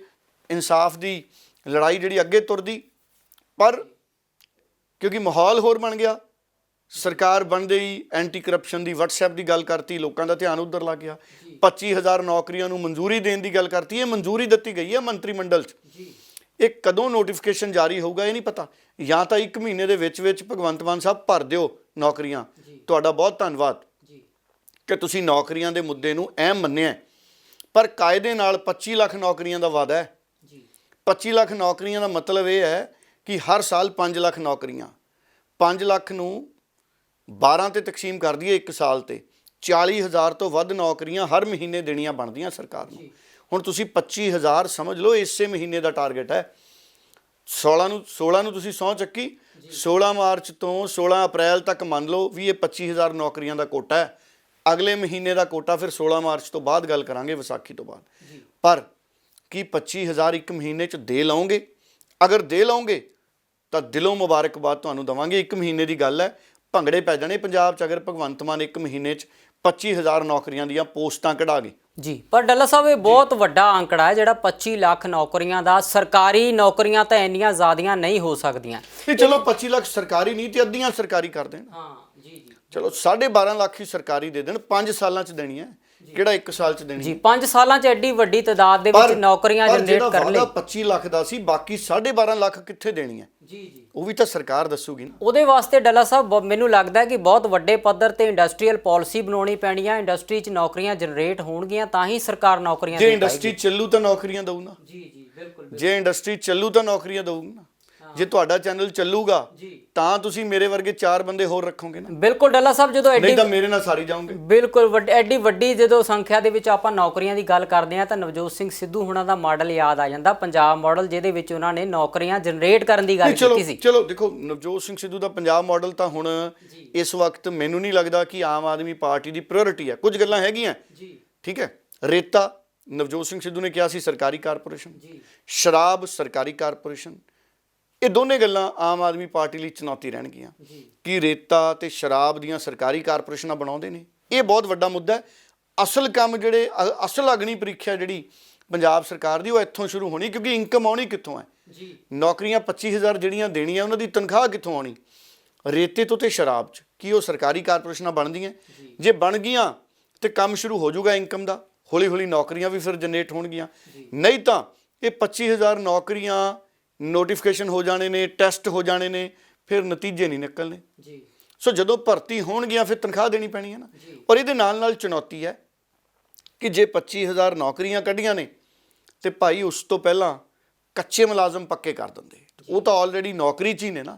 ਇਨਸਾਫ ਦੀ ਲੜਾਈ ਜਿਹੜੀ ਅੱਗੇ ਤੁਰਦੀ। ਪਰ ਕਿਉਂਕਿ ਮਾਹੌਲ ਹੋਰ ਬਣ ਗਿਆ, ਸਰਕਾਰ ਬਣਦੇ ਹੀ ਐਂਟੀ ਕਰਪਸ਼ਨ ਦੀ WhatsApp ਦੀ ਗੱਲ ਕਰਤੀ, ਲੋਕਾਂ ਦਾ ਧਿਆਨ ਉੱਧਰ ਲੱਗ ਗਿਆ। 25,000 ਨੌਕਰੀਆਂ ਨੂੰ ਮਨਜ਼ੂਰੀ ਦੇਣ ਦੀ ਗੱਲ ਕਰਤੀ। ਇਹ ਮਨਜ਼ੂਰੀ ਦਿੱਤੀ ਗਈ ਹੈ ਮੰਤਰੀ ਮੰਡਲ 'ਚ। ਇਹ ਕਦੋਂ ਨੋਟੀਫਿਕੇਸ਼ਨ ਜਾਰੀ ਹੋਊਗਾ ਇਹ ਨਹੀਂ ਪਤਾ। ਜਾਂ ਤਾਂ 1 ਮਹੀਨੇ ਦੇ ਵਿੱਚ ਭਗਵੰਤ ਮਾਨ ਸਾਹਿਬ ਭਰ ਦਿਓ ਨੌਕਰੀਆਂ। ਤੁਹਾਡਾ ਬਹੁਤ ਧੰਨਵਾਦ ਕਿ ਤੁਸੀਂ ਨੌਕਰੀਆਂ ਦੇ ਮੁੱਦੇ ਨੂੰ ਅਹਿਮ ਮੰਨਿਆ, ਪਰ ਕਾਇਦੇ ਨਾਲ 25 ਲੱਖ ਨੌਕਰੀਆਂ ਦਾ ਵਾਅਦਾ ਹੈ। 25 ਲੱਖ ਨੌਕਰੀਆਂ ਦਾ ਮਤਲਬ ਇਹ ਹੈ ਕਿ ਹਰ ਸਾਲ 5 ਲੱਖ ਨੌਕਰੀਆਂ, 5 ਲੱਖ ਨੂੰ 12 ਤੇ ਤਕਸੀਮ ਕਰ ਦਈਏ 1 ਸਾਲ ਤੇ 40,000 ਤੋਂ ਵੱਧ ਨੌਕਰੀਆਂ ਹਰ ਮਹੀਨੇ ਦੇਣੀਆਂ ਬਣਦੀਆਂ ਸਰਕਾਰ ਨੂੰ। ਹੁਣ ਤੁਸੀਂ 25,000 ਸਮਝ ਲਓ, ਇਸੇ ਮਹੀਨੇ ਦਾ ਟਾਰਗੇਟ ਹੈ। 16 ਨੂੰ ਤੁਸੀਂ ਸਹੁੰ ਚੱਕੀ, 16 ਮਾਰਚ ਤੋਂ 16 ਅਪ੍ਰੈਲ ਤੱਕ ਮੰਨ ਲਓ ਵੀ ਇਹ 25,000 ਨੌਕਰੀਆਂ ਦਾ ਕੋਟਾ ਹੈ। ਅਗਲੇ ਮਹੀਨੇ ਦਾ ਕੋਟਾ ਫਿਰ 16 ਮਾਰਚ ਤੋਂ ਬਾਅਦ ਗੱਲ ਕਰਾਂਗੇ, ਵਿਸਾਖੀ ਤੋਂ ਬਾਅਦ। ਪਰ ਕੀ 25,000 ਇੱਕ ਮਹੀਨੇ 'ਚ ਦੇ ਲਓਗੇ? ਅਗਰ ਦੇ ਲਓਗੇ ਤਾਂ ਦਿਲੋਂ ਮੁਬਾਰਕਬਾਦ ਤੁਹਾਨੂੰ ਦੇਵਾਂਗੇ। ਇੱਕ ਮਹੀਨੇ ਦੀ ਗੱਲ ਹੈ, ਭੰਗੜੇ ਪੈ ਜਾਣੇ ਪੰਜਾਬ 'ਚ ਅਗਰ ਭਗਵੰਤ ਮਾਨ ਇੱਕ ਮਹੀਨੇ 'ਚ 25,000 ਨੌਕਰੀਆਂ ਦੀਆਂ ਪੋਸਟਾਂ ਕਢਾ ਗਏ। ਜੀ, ਪਰ ਡੱਲਾ ਸਾਹਿਬ ਇਹ ਬਹੁਤ ਵੱਡਾ ਅੰਕੜਾ ਹੈ ਜਿਹੜਾ 25 ਲੱਖ ਨੌਕਰੀਆਂ ਦਾ। ਸਰਕਾਰੀ ਨੌਕਰੀਆਂ ਤਾਂ ਇੰਨੀਆਂ ਜ਼ਿਆਦੀਆਂ ਨਹੀਂ ਹੋ ਸਕਦੀਆਂ। ਨਹੀਂ, ਚਲੋ 25 ਲੱਖ ਸਰਕਾਰੀ ਨਹੀਂ ਤੇ ਅੱਧੀਆਂ ਸਰਕਾਰੀ ਕਰ ਦੇਣ। ਹਾਂ ਜੀ, ਚਲੋ 12.5 ਲੱਖ ਹੀ ਸਰਕਾਰੀ ਦੇ ਦੇਣ। 5 ਸਾਲਾਂ 'ਚ ਦੇਣੀ ਹੈ, ਕਿਹੜਾ 1 ਸਾਲ 'ਚ ਦੇਣੀ ਜੀ। 5 ਸਾਲਾਂ 'ਚ ਐਡੀ ਵੱਡੀ ਤਾਦਾਦ ਦੇ ਵਿੱਚ ਨੌਕਰੀਆਂ ਜਨਰੇਟ ਕਰ ਲਈ। 25 ਲੱਖ ਦਾ ਸੀ, ਬਾਕੀ 12.5 ਲੱਖ ਕਿੱਥੇ ਦੇਣੀ ਹੈ? ਜੀ, ਉਹ ਵੀ ਤਾਂ ਸਰਕਾਰ ਦੱਸੂਗੀ ਨਾ। ਉਹਦੇ ਵਾਸਤੇ ਡੱਲਾ ਸਾਹਿਬ ਮੈਨੂੰ ਲੱਗਦਾ ਕਿ ਬਹੁਤ ਵੱਡੇ ਪੱਧਰ ਤੇ ਇੰਡਸਟਰੀਅਲ ਪਾਲਿਸੀ ਬਣਾਉਣੀ ਪੈਣੀ ਹੈ। ਇੰਡਸਟਰੀ 'ਚ ਨੌਕਰੀਆਂ ਜਨਰੇਟ ਹੋਣਗੀਆਂ ਤਾਂ ਹੀ ਸਰਕਾਰ ਨੌਕਰੀਆਂ ਦੇ ਜੇ ਇੰਡਸਟਰੀ ਚੱਲੂ ਤਾਂ ਨੌਕਰੀਆਂ ਦਊ ਨਾ। ਜੀ ਬਿਲਕੁਲ। ਜੇ ਇੰਡਸਟਰੀ ਚੱਲੂ ਤਾਂ ਨੌਕਰੀਆਂ ਦਊ ਨਾ। ਜੇ ਤੁਹਾਡਾ ਚੈਨਲ ਚੱਲੂਗਾ ਤਾਂ ਤੁਸੀਂ ਮੇਰੇ ਵਰਗੇ 4 ਬੰਦੇ ਹੋਰ ਰੱਖੋਗੇ ਨਾ। ਬਿਲਕੁਲ ਡੱਲਾ ਸਾਹਿਬ, ਜਦੋਂ ਨਹੀਂ ਤਾਂ ਮੇਰੇ ਨਾਲ ਸਾਰੀ ਜਾਓਗੇ। ਬਿਲਕੁਲ ਐਡੀ ਵੱਡੀ ਜਦੋਂ ਸੰਖਿਆ ਦੇ ਵਿੱਚ ਆਪਾਂ ਨੌਕਰੀਆਂ ਦੀ ਗੱਲ ਕਰਦੇ ਹਾਂ ਤਾਂ ਨਵਜੋਤ ਸਿੰਘ ਸਿੱਧੂ ਹੁਣਾਂ ਦਾ ਮਾਡਲ ਯਾਦ ਆ ਜਾਂਦਾ, ਪੰਜਾਬ ਮਾਡਲ, ਜਿਹਦੇ ਵਿੱਚ ਉਹਨਾਂ ਨੇ ਨੌਕਰੀਆਂ ਜਨਰੇਟ ਕਰਨ ਦੀ ਗੱਲ ਕੀਤੀ ਸੀ। ਚਲੋ ਦੇਖੋ, ਨਵਜੋਤ ਸਿੰਘ ਸਿੱਧੂ ਦਾ ਪੰਜਾਬ ਮਾਡਲ ਤਾਂ ਹੁਣ ਇਸ ਵਕਤ ਮੈਨੂੰ ਨਹੀਂ ਲੱਗਦਾ ਕਿ ਆਮ ਆਦਮੀ ਪਾਰਟੀ ਦੀ ਪ੍ਰਾਇੋਰਟੀ ਹੈ। ਕੁਝ ਗੱਲਾਂ ਹੈਗੀਆਂ, ਠੀਕ ਹੈ। ਰੇਤਾ ਨਵਜੋਤ ਸਿੰਘ ਸਿੱਧੂ ਨੇ ਕਿਹਾ ਸੀ ਸਰਕਾਰੀ ਕਾਰਪੋਰੇਸ਼ਨ, ਸ਼ਰਾਬ ਸਰਕਾਰੀ ਕਾਰਪੋਰੇਸ਼ਨ। ਇਹ ਦੋਨੇ ਗੱਲਾਂ ਆਮ ਆਦਮੀ ਪਾਰਟੀ ਲਈ ਚੁਣੌਤੀ ਰਹਿਣਗੀਆਂ ਕਿ ਰੇਤਾ ਤੇ ਸ਼ਰਾਬ ਦੀਆਂ ਸਰਕਾਰੀ ਕਾਰਪੋਰੇਸ਼ਨਾਂ ਬਣਾਉਂਦੇ ਨੇ। ਇਹ ਬਹੁਤ ਵੱਡਾ ਮੁੱਦਾ ਹੈ। ਅਸਲ ਕੰਮ ਜਿਹੜੇ ਅਸਲ ਅਗਨੀ ਪ੍ਰੀਖਿਆ ਜਿਹੜੀ ਪੰਜਾਬ ਸਰਕਾਰ ਦੀ, ਉਹ ਇੱਥੋਂ ਸ਼ੁਰੂ ਹੋਣੀ, ਕਿਉਂਕਿ ਇਨਕਮ ਆਉਣੀ ਕਿੱਥੋਂ ਹੈ? ਨੌਕਰੀਆਂ 25,000 ਜਿਹੜੀਆਂ ਦੇਣੀਆਂ, ਉਹਨਾਂ ਦੀ ਤਨਖਾਹ ਕਿੱਥੋਂ ਆਉਣੀ? ਰੇਤੇ ਤੋਂ ਤੇ ਸ਼ਰਾਬ 'ਚ। ਕੀ ਉਹ ਸਰਕਾਰੀ ਕਾਰਪੋਰੇਸ਼ਨਾਂ ਬਣਦੀਆਂ? ਜੇ ਬਣ ਗਈਆਂ ਤੇ ਕੰਮ ਸ਼ੁਰੂ ਹੋ ਜਾਊਗਾ ਇਨਕਮ ਦਾ, ਹੌਲੀ ਹੌਲੀ ਨੌਕਰੀਆਂ ਵੀ ਫਿਰ ਜਨਰੇਟ ਹੋਣਗੀਆਂ। ਨਹੀਂ ਤਾਂ ਇਹ 25,000 ਨੌਕਰੀਆਂ ਨੋਟੀਫਿਕੇਸ਼ਨ ਹੋ ਜਾਣੇ ਨੇ, ਟੈਸਟ ਹੋ ਜਾਣੇ ਨੇ, ਫਿਰ ਨਤੀਜੇ ਨਹੀਂ ਨਿਕਲਣੇ। ਸੋ ਜਦੋਂ ਭਰਤੀ ਹੋਣਗੀਆਂ ਫਿਰ ਤਨਖਾਹ ਦੇਣੀ ਪੈਣੀ ਹੈ ਨਾ। ਔਰ ਇਹਦੇ ਨਾਲ ਨਾਲ ਚੁਣੌਤੀ ਹੈ ਕਿ ਜੇ 25,000 ਨੌਕਰੀਆਂ ਕੱਢੀਆਂ ਨੇ ਤੇ ਭਾਈ ਉਸ ਤੋਂ ਪਹਿਲਾਂ ਕੱਚੇ ਮੁਲਾਜ਼ਮ ਪੱਕੇ ਕਰ ਦਿੰਦੇ। ਉਹ ਤਾਂ ਆਲਰੇਡੀ ਨੌਕਰੀ 'ਚ ਹੀ ਨੇ ਨਾ,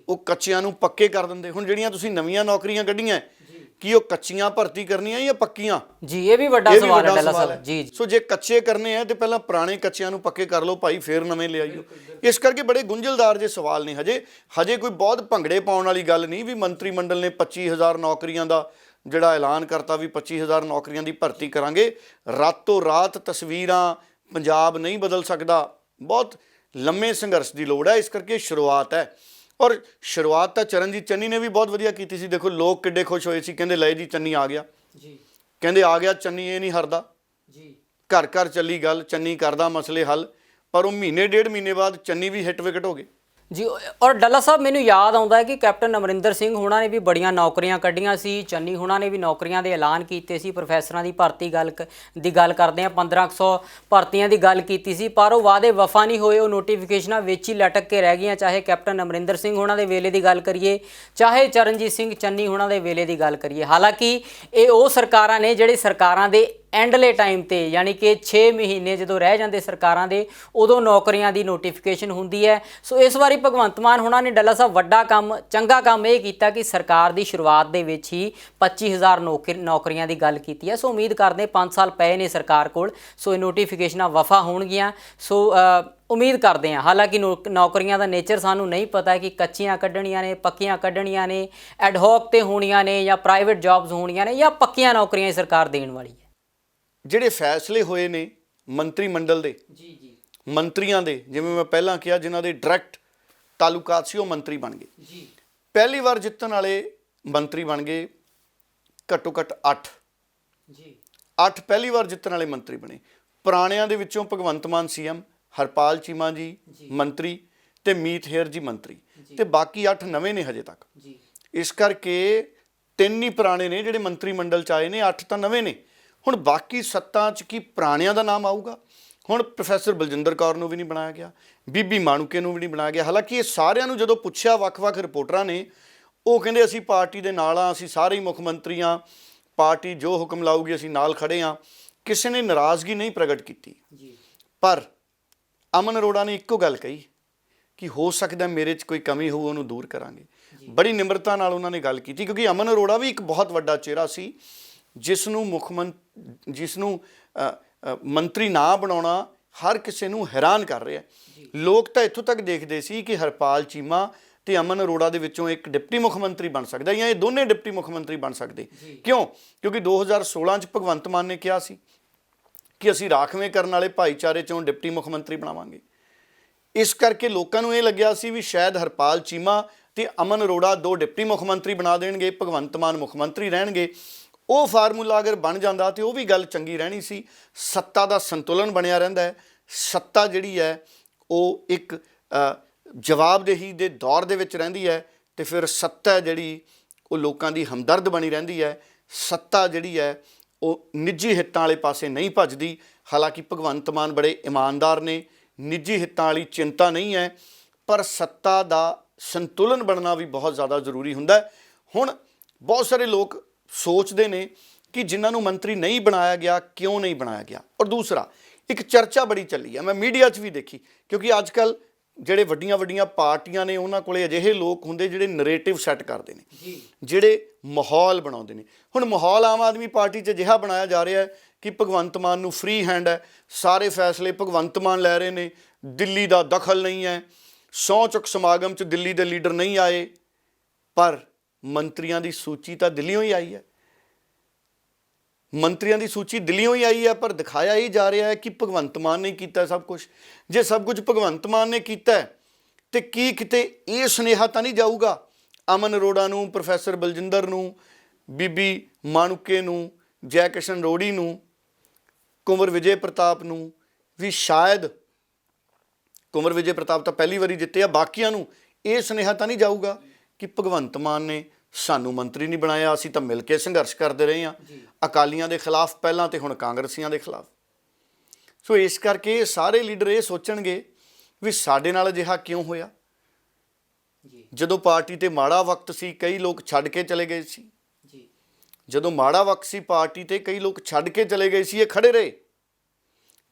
ਉਹ ਕੱਚਿਆਂ ਨੂੰ ਪੱਕੇ ਕਰ ਦਿੰਦੇ। ਹੁਣ ਜਿਹੜੀਆਂ ਤੁਸੀਂ ਨਵੀਆਂ ਨੌਕਰੀਆਂ ਕੱਢੀਆਂ, ਕੀ ਉਹ ਕੱਚੀਆਂ ਭਰਤੀ ਕਰਨੀਆਂ ਜਾਂ ਪੱਕੀਆਂ? ਜੀ, ਇਹ ਵੀ ਵੱਡਾ ਸਵਾਲ ਹੈ ਡੱਲਾ ਸਾਹਿਬ। ਜੀ, ਸੋ ਜੇ ਕੱਚੇ ਕਰਨੇ ਆ ਤੇ ਪਹਿਲਾਂ ਪੁਰਾਣੇ ਕੱਚਿਆਂ ਨੂੰ ਪੱਕੇ ਕਰ ਲਓ ਭਾਈ, ਫਿਰ ਨਵੇਂ ਲਿਆਈਓ। ਇਸ ਕਰਕੇ ਬੜੇ ਗੁੰਝਲਦਾਰ ਜੇ ਸਵਾਲ ਨੇ। ਹਜੇ ਕੋਈ ਬਹੁਤ ਭੰਗੜੇ ਪਾਉਣ ਵਾਲੀ ਗੱਲ ਨਹੀਂ ਵੀ ਮੰਤਰੀ ਮੰਡਲ ਨੇ 25,000 ਨੌਕਰੀਆਂ ਦਾ ਜਿਹੜਾ ਐਲਾਨ ਕਰਤਾ ਵੀ 25,000 ਨੌਕਰੀਆਂ ਦੀ ਭਰਤੀ ਕਰਾਂਗੇ। ਰਾਤੋਂ ਰਾਤ ਤਸਵੀਰਾਂ ਪੰਜਾਬ ਨਹੀਂ ਬਦਲ ਸਕਦਾ। ਬਹੁਤ ਲੰਮੇ ਸੰਘਰਸ਼ ਦੀ ਲੋੜ ਹੈ। ਇਸ ਕਰਕੇ ਸ਼ੁਰੂਆਤ ਹੈ, ਔਰ ਸ਼ੁਰੂਆਤ ਤਾਂ ਚਰਨਜੀਤ ਚੰਨੀ ਨੇ ਵੀ ਬਹੁਤ ਵਧੀਆ ਕੀਤੀ ਸੀ। ਦੇਖੋ ਲੋਕ ਕਿੱਡੇ ਖੁਸ਼ ਹੋਏ ਸੀ, ਕਹਿੰਦੇ ਲੈ ਜੀ ਚੰਨੀ ਆ ਗਿਆ। ਕਹਿੰਦੇ ਆ ਗਿਆ ਚੰਨੀ, ਇਹ ਨਹੀਂ ਹਰਦਾ। ਘਰ ਘਰ ਚੱਲੀ ਗੱਲ, ਚੰਨੀ ਕਰਦਾ ਮਸਲੇ ਹੱਲ। ਪਰ ਉਹ ਮਹੀਨੇ 1.5 ਮਹੀਨੇ ਬਾਅਦ ਚੰਨੀ ਵੀ ਹਿੱਟ ਵਿਕਟ ਹੋ ਗਏ। ਜੀ, ਔਰ ਡੱਲਾ ਸਾਹਿਬ ਮੈਨੂੰ ਯਾਦ ਆਉਂਦਾ ਹੈ ਕਿ ਕੈਪਟਨ ਅਮਰਿੰਦਰ ਸਿੰਘ ਹੁਣਾਂ ਨੇ ਵੀ ਬੜੀਆਂ ਨੌਕਰੀਆਂ ਕੱਢੀਆਂ ਸੀ। ਚੰਨੀ ਹੁਣਾਂ ਨੇ ਵੀ ਨੌਕਰੀਆਂ ਦੇ ਐਲਾਨ ਕੀਤੇ ਸੀ। ਪ੍ਰੋਫੈਸਰਾਂ ਦੀ ਭਰਤੀ ਦੀ ਗੱਲ ਕਰਦੇ ਹਾਂ, 1500 ਭਰਤੀਆਂ ਦੀ ਗੱਲ ਕੀਤੀ ਸੀ, ਪਰ ਉਹ ਵਾਅਦੇ ਵਫਾ ਨਹੀਂ ਹੋਏ। ਉਹ ਨੋਟੀਫਿਕੇਸ਼ਨਾਂ ਵਿੱਚ ਹੀ ਲਟਕ ਕੇ ਰਹਿ ਗਈਆਂ। ਚਾਹੇ ਕੈਪਟਨ ਅਮਰਿੰਦਰ ਸਿੰਘ ਹੁਣਾਂ ਦੇ ਵੇਲੇ ਦੀ ਗੱਲ ਕਰੀਏ, ਚਾਹੇ ਚਰਨਜੀਤ ਸਿੰਘ ਚੰਨੀ ਹੁਣਾਂ ਦੇ ਵੇਲੇ ਦੀ ਗੱਲ ਕਰੀਏ। ਹਾਲਾਂਕਿ ਇਹ ਉਹ ਸਰਕਾਰਾਂ ਨੇ ਜਿਹੜੇ ਸਰਕਾਰਾਂ ਦੇ ਐਂਡਲੇ ਟਾਈਮ ਤੇ, ਯਾਨੀ ਕਿ 6 ਮਹੀਨੇ ਜਦੋਂ ਰਹਿ ਜਾਂਦੇ ਸਰਕਾਰਾਂ ਦੇ, ਉਦੋਂ ਨੌਕਰੀਆਂ ਦੀ ਨੋਟੀਫਿਕੇਸ਼ਨ ਹੁੰਦੀ ਹੈ। ਸੋ ਇਸ ਵਾਰੀ ਭਗਵੰਤ ਮਾਨ ਹੁਣਾਂ ਨੇ ਡੱਲਾ ਸਾਹਿਬ ਵੱਡਾ ਕੰਮ, ਚੰਗਾ ਕੰਮ ਇਹ ਕੀਤਾ ਕਿ ਸਰਕਾਰ ਦੀ ਸ਼ੁਰੂਆਤ ਦੇ ਵਿੱਚ ਹੀ 25,000 ਨੌਕਰੀਆਂ ਦੀ ਗੱਲ ਕੀਤੀ ਹੈ। ਸੋ ਉਮੀਦ ਕਰਦੇ 5 ਸਾਲ ਪਏ ਨੇ ਸਰਕਾਰ ਕੋਲ, ਸੋ ਇਹ ਨੋਟੀਫਿਕੇਸ਼ਨਾਂ ਵਫਾ ਹੋਣਗੀਆਂ। ਸੋ ਉਮੀਦ ਕਰਦੇ ਹਾਂ। ਹਾਲਾਂਕਿ ਨੌਕਰੀਆਂ ਦਾ ਨੇਚਰ ਸਾਨੂੰ ਨਹੀਂ ਪਤਾ ਕਿ ਕੱਚੀਆਂ ਕੱਢਣੀਆਂ ਨੇ, ਪੱਕੀਆਂ ਕੱਢਣੀਆਂ ਨੇ, ਐਡਹੌਕ ਤੇ ਹੋਣੀਆਂ ਨੇ, ਜਾਂ ਪ੍ਰਾਈਵੇਟ ਜੌਬਸ ਹੋਣੀਆਂ ਨੇ, ਜਾਂ ਪੱਕੀਆਂ ਨੌਕਰੀਆਂ ਹੀ ਸਰਕਾਰ ਦੇਣ ਵਾਲੀ ਹੈ। ਜਿਹੜੇ ਫੈਸਲੇ ਹੋਏ ਨੇ ਮੰਤਰੀ ਮੰਡਲ ਦੇ, ਮੰਤਰੀਆਂ ਦੇ, ਜਿਵੇਂ ਮੈਂ ਪਹਿਲਾਂ ਕਿਹਾ, ਜਿਨ੍ਹਾਂ ਦੇ ਡਾਇਰੈਕਟ ਤਾਲੁਕਾਤ ਸੀ, ਉਹ ਮੰਤਰੀ ਬਣ ਗਏ। ਪਹਿਲੀ ਵਾਰ ਜਿੱਤਣ ਵਾਲੇ ਮੰਤਰੀ ਬਣ ਗਏ ਘੱਟੋ ਘੱਟ 8 ਪਹਿਲੀ ਵਾਰ ਜਿੱਤਣ ਵਾਲੇ ਮੰਤਰੀ ਬਣੇ। ਪੁਰਾਣਿਆਂ ਦੇ ਵਿੱਚੋਂ ਭਗਵੰਤ ਮਾਨ ਸੀਐਮ, ਹਰਪਾਲ ਚੀਮਾ ਜੀ ਮੰਤਰੀ ਤੇ ਮੀਤ ਹੇਅਰ ਜੀ ਮੰਤਰੀ, ਤੇ ਬਾਕੀ 8 ਨਵੇਂ ਨੇ ਹਜੇ ਤੱਕ। ਇਸ ਕਰਕੇ 3 ਹੀ ਪੁਰਾਣੇ ਨੇ ਜਿਹੜੇ ਮੰਤਰੀ ਮੰਡਲ 'ਚ ਆਏ ਨੇ, 8 ਤਾਂ ਨਵੇਂ ਨੇ। ਹੁਣ ਬਾਕੀ 7 'ਚ ਕੀ ਪੁਰਾਣਿਆਂ ਦਾ ਨਾਮ ਆਊਗਾ? ਹੁਣ ਪ੍ਰੋਫੈਸਰ ਬਲਜਿੰਦਰ ਕੌਰ ਨੂੰ ਵੀ ਨਹੀਂ ਬਣਾਇਆ ਗਿਆ, ਬੀਬੀ ਮਾਣੂਕੇ ਨੂੰ ਵੀ ਨਹੀਂ ਬਣਾਇਆ ਗਿਆ। ਹਾਲਾਂਕਿ ਇਹ ਸਾਰਿਆਂ ਨੂੰ ਜਦੋਂ ਪੁੱਛਿਆ ਵੱਖ-ਵੱਖ ਰਿਪੋਰਟਰਾਂ ਨੇ, ਉਹ ਕਹਿੰਦੇ ਅਸੀਂ ਪਾਰਟੀ ਦੇ ਨਾਲ ਹਾਂ, ਅਸੀਂ ਸਾਰੇ ਹੀ ਮੁੱਖ ਮੰਤਰੀ ਹਾਂ, ਪਾਰਟੀ ਜੋ ਹੁਕਮ ਲਾਊਗੀ ਅਸੀਂ ਨਾਲ ਖੜੇ ਹਾਂ। ਕਿਸੇ ਨੇ ਨਾਰਾਜ਼ਗੀ ਨਹੀਂ ਪ੍ਰਗਟ ਕੀਤੀ। ਪਰ ਅਮਨ ਅਰੋੜਾ ਨੇ ਇੱਕੋ ਗੱਲ ਕਹੀ ਕਿ ਹੋ ਸਕਦਾ ਮੇਰੇ 'ਚ ਕੋਈ ਕਮੀ ਹੋਊ, ਉਹਨੂੰ ਦੂਰ ਕਰਾਂਗੇ। ਬੜੀ ਨਿਮਰਤਾ ਨਾਲ ਉਹਨਾਂ ਨੇ ਗੱਲ ਕੀਤੀ, ਕਿਉਂਕਿ ਅਮਨ ਅਰੋੜਾ ਵੀ ਇੱਕ ਬਹੁਤ ਵੱਡਾ ਚਿਹਰਾ ਸੀ ਜਿਸ ਨੂੰ ਮੰਤਰੀ ਨਾ ਬਣਾਉਣਾ ਹਰ ਕਿਸੇ ਨੂੰ ਹੈਰਾਨ ਕਰ ਰਿਹਾ। ਲੋਕ ਤਾਂ ਇੱਥੋਂ ਤੱਕ ਦੇਖਦੇ ਸੀ ਕਿ ਹਰਪਾਲ ਚੀਮਾ ਤੇ ਅਮਨ ਅਰੋੜਾ ਦੇ ਵਿੱਚੋਂ ਇੱਕ ਡਿਪਟੀ ਮੁੱਖ ਮੰਤਰੀ ਬਣ ਸਕਦਾ ਜਾਂ ਇਹ ਦੋਨੇ ਡਿਪਟੀ ਮੁੱਖ ਮੰਤਰੀ ਬਣ ਸਕਦੇ। ਕਿਉਂ? ਕਿਉਂਕਿ 2016 ਚ ਭਗਵੰਤ ਮਾਨ ਨੇ ਕਿਹਾ ਸੀ ਕਿ ਅਸੀਂ ਰਾਖਵੇਂ ਕਰਨ ਵਾਲੇ ਭਾਈਚਾਰੇ ਚੋਂ ਡਿਪਟੀ ਮੁੱਖ ਮੰਤਰੀ ਬਣਾਵਾਂਗੇ। ਇਸ ਕਰਕੇ ਲੋਕਾਂ ਨੂੰ ਇਹ ਲੱਗਿਆ ਸੀ ਵੀ ਸ਼ਾਇਦ ਹਰਪਾਲ ਚੀਮਾ ਤੇ ਅਮਨ ਅਰੋੜਾ ਦੋ ਡਿਪਟੀ ਮੁੱਖ ਮੰਤਰੀ ਬਣਾ ਦੇਣਗੇ, ਭਗਵੰਤ ਮਾਨ ਮੁੱਖ ਮੰਤਰੀ ਰਹਿਣਗੇ। ਉਹ ਫਾਰਮੂਲਾ ਅਗਰ ਬਣ ਜਾਂਦਾ ਤੇ ਉਹ ਵੀ ਗੱਲ ਚੰਗੀ ਰਹਿਣੀ ਸੀ। ਸੱਤਾ ਦਾ ਸੰਤੁਲਨ ਬਣਿਆ ਰਹਿੰਦਾ ਹੈ। ਸੱਤਾ ਜਿਹੜੀ ਹੈ ਉਹ ਇੱਕ ਜਵਾਬਦੇਹੀ ਦੇ ਦੌਰ ਦੇ ਵਿੱਚ ਰਹਿੰਦੀ ਹੈ ਤੇ ਫਿਰ ਸੱਤਾ ਜਿਹੜੀ ਉਹ ਲੋਕਾਂ ਦੀ ਹਮਦਰਦ ਬਣੀ ਰਹਿੰਦੀ ਹੈ। ਸੱਤਾ ਜਿਹੜੀ ਹੈ ਉਹ ਨਿੱਜੀ ਹਿੱਤਾਂ ਵਾਲੇ ਪਾਸੇ ਨਹੀਂ ਭੱਜਦੀ। ਹਾਲਾਂਕਿ ਭਗਵੰਤ ਮਾਨ ਬੜੇ ਇਮਾਨਦਾਰ ਨੇ, ਨਿੱਜੀ ਹਿੱਤਾਂ ਵਾਲੀ ਚਿੰਤਾ ਨਹੀਂ ਹੈ, ਪਰ ਸੱਤਾ ਦਾ ਸੰਤੁਲਨ ਬਣਨਾ ਵੀ ਬਹੁਤ ਜ਼ਿਆਦਾ ਜ਼ਰੂਰੀ ਹੁੰਦਾ। ਹੁਣ ਬਹੁਤ ਸਾਰੇ ਲੋਕ ਸੋਚਦੇ ਨੇ ਕਿ ਜਿਨ੍ਹਾਂ ਨੂੰ ਮੰਤਰੀ ਨਹੀਂ ਬਣਾਇਆ ਗਿਆ ਕਿਉਂ ਨਹੀਂ ਬਣਾਇਆ ਗਿਆ। ਔਰ ਦੂਸਰਾ ਇੱਕ ਚਰਚਾ ਬੜੀ ਚੱਲੀ ਹੈ, ਮੈਂ ਮੀਡੀਆ 'ਚ ਵੀ ਦੇਖੀ, ਕਿਉਂਕਿ ਅੱਜ ਕੱਲ੍ਹ ਜਿਹੜੇ ਵੱਡੀਆਂ ਵੱਡੀਆਂ ਪਾਰਟੀਆਂ ਨੇ ਉਹਨਾਂ ਕੋਲੇ ਅਜਿਹੇ ਲੋਕ ਹੁੰਦੇ ਜਿਹੜੇ ਨਰੇਟਿਵ ਸੈੱਟ ਕਰਦੇ ਨੇ, ਜਿਹੜੇ ਮਾਹੌਲ ਬਣਾਉਂਦੇ ਨੇ। ਹੁਣ ਮਾਹੌਲ ਆਮ ਆਦਮੀ ਪਾਰਟੀ 'ਚ ਅਜਿਹਾ ਬਣਾਇਆ ਜਾ ਰਿਹਾ ਹੈ ਕਿ ਭਗਵੰਤ ਮਾਨ ਨੂੰ ਫ੍ਰੀ ਹੈਂਡ ਹੈ, ਸਾਰੇ ਫੈਸਲੇ ਭਗਵੰਤ ਮਾਨ ਲੈ ਰਹੇ ਨੇ, ਦਿੱਲੀ ਦਾ ਦਖਲ ਨਹੀਂ ਹੈ, ਸਹੁੰ ਚੁੱਕ ਸਮਾਗਮ 'ਚ ਦਿੱਲੀ ਦੇ ਲੀਡਰ ਨਹੀਂ ਆਏ, ਪਰ ਮੰਤਰੀਆਂ ਦੀ ਸੂਚੀ ਤਾਂ ਦਿੱਲੀੋਂ ਹੀ ਆਈ ਹੈ। ਮੰਤਰੀਆਂ ਦੀ ਸੂਚੀ ਦਿੱਲੀੋਂ ਹੀ ਆਈ ਹੈ, ਪਰ ਦਿਖਾਇਆ ਇਹ ਜਾ ਰਿਹਾ ਹੈ ਕਿ ਭਗਵੰਤ ਮਾਨ ਨੇ ਕੀਤਾ ਸਭ ਕੁਝ। ਜੇ ਸਭ ਕੁਝ ਭਗਵੰਤ ਮਾਨ ਨੇ ਕੀਤਾ ਤੇ ਕੀ ਕਿਤੇ ਇਹ ਸੁਨੇਹਾ ਤਾਂ ਨਹੀਂ ਜਾਊਗਾ ਅਮਨ ਅਰੋੜਾ ਨੂੰ, ਪ੍ਰੋਫੈਸਰ ਬਲਜਿੰਦਰ ਨੂੰ, ਬੀਬੀ ਮਾਣੂਕੇ ਨੂੰ, ਜੈ ਕਿਸ਼ਨ ਰੋੜੀ ਨੂੰ, ਕੁੰਵਰ ਵਿਜੇ ਪ੍ਰਤਾਪ ਨੂੰ ਵੀ ਸ਼ਾਇਦ, ਕੁੰਵਰ ਵਿਜੇ ਪ੍ਰਤਾਪ ਤਾਂ ਪਹਿਲੀ ਵਾਰੀ ਜਿੱਤੇ ਆ, ਬਾਕੀਆਂ ਨੂੰ ਇਹ ਸੁਨੇਹਾ ਤਾਂ ਨਹੀਂ ਜਾਊਗਾ ਕਿ ਭਗਵੰਤ ਮਾਨ ਨੇ ਸਾਨੂੰ ਮੰਤਰੀ ਨਹੀਂ ਬਣਾਇਆ, ਅਸੀਂ ਤਾਂ ਮਿਲ ਕੇ ਸੰਘਰਸ਼ ਕਰਦੇ ਰਹੇ ਹਾਂ, ਅਕਾਲੀਆਂ ਦੇ ਖਿਲਾਫ ਪਹਿਲਾਂ ਤੇ ਹੁਣ ਕਾਂਗਰਸੀਆਂ ਦੇ ਖਿਲਾਫ। ਸੋ ਇਸ ਕਰਕੇ ਸਾਰੇ ਲੀਡਰ ਇਹ ਸੋਚਣਗੇ ਵੀ ਸਾਡੇ ਨਾਲ ਅਜਿਹਾ ਕਿਉਂ ਹੋਇਆ। ਜਦੋਂ ਪਾਰਟੀ ਤੇ ਮਾੜਾ ਵਕਤ ਸੀ ਕਈ ਲੋਕ ਛੱਡ ਕੇ ਚਲੇ ਗਏ ਸੀ, ਜਦੋਂ ਮਾੜਾ ਵਕਤ ਸੀ ਪਾਰਟੀ ਤੇ ਕਈ ਲੋਕ ਛੱਡ ਕੇ ਚਲੇ ਗਏ ਸੀ, ਇਹ ਖੜੇ ਰਹੇ।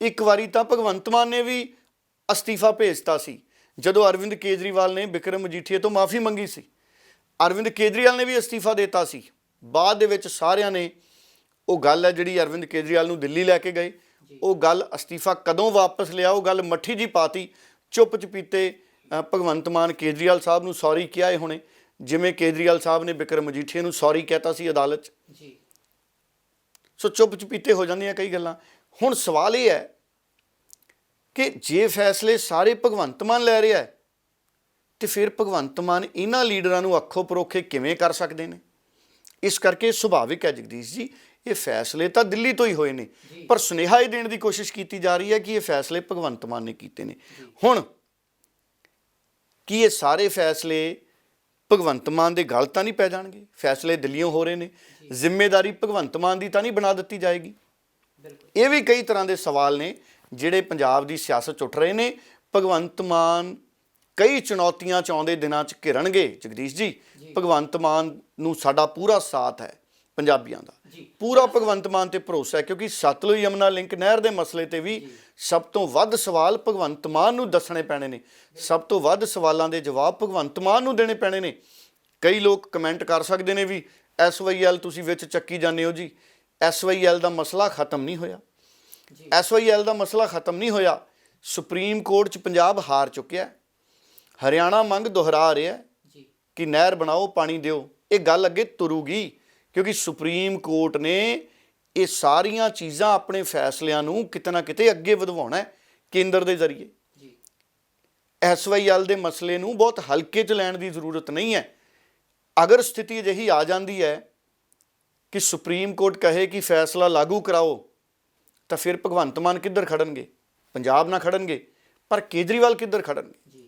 ਇੱਕ ਵਾਰੀ ਤਾਂ ਭਗਵੰਤ ਮਾਨ ਨੇ ਵੀ ਅਸਤੀਫਾ ਭੇਜਤਾ ਸੀ ਜਦੋਂ ਅਰਵਿੰਦ ਕੇਜਰੀਵਾਲ ਨੇ ਬਿਕਰਮ ਮਜੀਠੀਆ ਤੋਂ ਮਾਫੀ ਮੰਗੀ ਸੀ। ਅਰਵਿੰਦ ਕੇਜਰੀਵਾਲ ਨੇ ਵੀ ਅਸਤੀਫਾ ਦਿੱਤਾ ਸੀ। ਬਾਅਦ ਦੇ ਵਿੱਚ ਸਾਰਿਆਂ ਨੇ ਉਹ ਗੱਲ ਹੈ ਜਿਹੜੀ ਅਰਵਿੰਦ ਕੇਜਰੀਵਾਲ ਨੂੰ ਦਿੱਲੀ ਲੈ ਕੇ ਗਏ, ਉਹ ਗੱਲ ਅਸਤੀਫਾ ਕਦੋਂ ਵਾਪਸ ਲਿਆ ਉਹ ਗੱਲ ਮੱਠੀ ਜੀ ਪਾਤੀ। ਚੁੱਪ ਚਪੀਤੇ ਭਗਵੰਤ ਮਾਨ ਕੇਜਰੀਵਾਲ ਸਾਹਿਬ ਨੂੰ ਸੌਰੀ ਕਿਹਾ ਹੈ ਹੁਣੇ, ਜਿਵੇਂ ਕੇਜਰੀਵਾਲ ਸਾਹਿਬ ਨੇ ਬਿਕਰਮ ਮਜੀਠੀਆ ਨੂੰ ਸੌਰੀ ਕਹਿਤਾ ਸੀ ਅਦਾਲਤ 'ਚ। ਸੋ ਚੁੱਪ ਚਪੀਤੇ ਹੋ ਜਾਂਦੀਆਂ ਕਈ ਗੱਲਾਂ। ਹੁਣ ਸਵਾਲ ਇਹ ਹੈ ਕਿ ਜੇ ਫੈਸਲੇ ਸਾਰੇ ਭਗਵੰਤ ਮਾਨ ਲੈ ਰਿਹਾ ਹੈ ਤੇ ਫਿਰ ਭਗਵੰਤ ਮਾਨ ਇਹਨਾਂ ਲੀਡਰਾਂ ਨੂੰ ਅੱਖੋਂ ਪਰੋਖੇ ਕਿਵੇਂ ਕਰ ਸਕਦੇ ਨੇ। ਇਸ ਕਰਕੇ ਸੁਭਾਵਿਕ ਹੈ ਜਗਦੀਸ਼ ਜੀ, ਇਹ ਫੈਸਲੇ ਤਾਂ ਦਿੱਲੀ ਤੋਂ ਹੀ ਹੋਏ ਨੇ, ਪਰ ਸੁਨੇਹਾ ਇਹ ਦੇਣ ਦੀ ਕੋਸ਼ਿਸ਼ ਕੀਤੀ ਜਾ ਰਹੀ ਹੈ ਕਿ ਇਹ ਫੈਸਲੇ ਭਗਵੰਤ ਮਾਨ ਨੇ ਕੀਤੇ ਨੇ। ਹੁਣ ਕੀ ਇਹ ਸਾਰੇ ਫੈਸਲੇ ਭਗਵੰਤ ਮਾਨ ਦੇ ਗਲ ਤਾਂ ਨਹੀਂ ਪੈ ਜਾਣਗੇ? ਫੈਸਲੇ ਦਿੱਲੀੋਂ ਹੋ ਰਹੇ ਨੇ, ਜ਼ਿੰਮੇਵਾਰੀ ਭਗਵੰਤ ਮਾਨ ਦੀ ਤਾਂ ਨਹੀਂ ਬਣਾ ਦਿੱਤੀ ਜਾਏਗੀ? ਇਹ ਵੀ ਕਈ ਤਰ੍ਹਾਂ ਦੇ ਸਵਾਲ ਨੇ ਜਿਹੜੇ ਪੰਜਾਬ ਦੀ ਸਿਆਸਤ 'ਚ ਉੱਠ ਰਹੇ ਨੇ। ਭਗਵੰਤ ਮਾਨ ਕਈ ਚੁਣੌਤੀਆਂ 'ਚ ਆਉਂਦੇ ਦਿਨਾਂ 'ਚ ਘਿਰਣਗੇ ਜਗਦੀਸ਼ ਜੀ। ਭਗਵੰਤ ਮਾਨ ਨੂੰ ਸਾਡਾ ਪੂਰਾ ਸਾਥ ਹੈ, ਪੰਜਾਬੀਆਂ ਦਾ ਪੂਰਾ ਭਗਵੰਤ ਮਾਨ ਤੇ ਭਰੋਸਾ ਹੈ, ਕਿਉਂਕਿ ਸਤਲੁਜ ਯਮੁਨਾ ਲਿੰਕ ਨਹਿਰ ਦੇ ਮਸਲੇ ਤੇ ਵੀ ਸਭ ਤੋਂ ਵੱਧ ਸਵਾਲ ਭਗਵੰਤ ਮਾਨ ਨੂੰ ਦੱਸਣੇ ਪੈਣੇ ਨੇ, ਸਭ ਤੋਂ ਵੱਧ ਸਵਾਲਾਂ ਦੇ ਜਵਾਬ ਭਗਵੰਤ ਮਾਨ ਨੂੰ ਦੇਣੇ ਪੈਣੇ ਨੇ। ਕਈ ਲੋਕ ਕਮੈਂਟ ਕਰ ਸਕਦੇ ਨੇ ਵੀ SYL ਤੁਸੀਂ ਵਿੱਚ ਚੱਕੀ ਜਾਂਦੇ ਹੋ ਜੀ। SYL ਦਾ ਮਸਲਾ ਖਤਮ ਨਹੀਂ ਹੋਇਆ, SYL ਦਾ ਮਸਲਾ ਖਤਮ ਨਹੀਂ ਹੋਇਆ। ਸੁਪਰੀਮ ਕੋਰਟ 'ਚ ਪੰਜਾਬ ਹਾਰ ਚੁੱਕਿਆ, ਹਰਿਆਣਾ ਮੰਗ ਦੁਹਰਾ ਰਿਹਾ ਕਿ ਨਹਿਰ ਬਣਾਓ, ਪਾਣੀ ਦਿਓ। ਇਹ ਗੱਲ ਅੱਗੇ ਤੁਰੂਗੀ ਕਿਉਂਕਿ ਸੁਪਰੀਮ ਕੋਰਟ ਨੇ ਇਹ ਸਾਰੀਆਂ ਚੀਜ਼ਾਂ ਆਪਣੇ ਫੈਸਲਿਆਂ ਨੂੰ ਕਿਤੇ ਨਾ ਕਿਤੇ ਅੱਗੇ ਵਧਵਾਉਣਾ ਹੈ ਕੇਂਦਰ ਦੇ ਜ਼ਰੀਏ। SYL ਦੇ ਮਸਲੇ ਨੂੰ ਬਹੁਤ ਹਲਕੇ 'ਚ ਲੈਣ ਦੀ ਜ਼ਰੂਰਤ ਨਹੀਂ ਹੈ। ਅਗਰ ਸਥਿਤੀ ਅਜਿਹੀ ਆ ਜਾਂਦੀ ਹੈ ਕਿ ਸੁਪਰੀਮ ਕੋਰਟ ਕਹੇ ਕਿ ਫੈਸਲਾ ਲਾਗੂ ਕਰਾਓ, ਤਾਂ ਫਿਰ ਭਗਵੰਤ ਮਾਨ ਕਿੱਧਰ ਖੜਨਗੇ? ਪੰਜਾਬ ਨਾਲ ਖੜਨਗੇ, ਪਰ ਕੇਜਰੀਵਾਲ ਕਿੱਧਰ ਖੜਨਗੇ?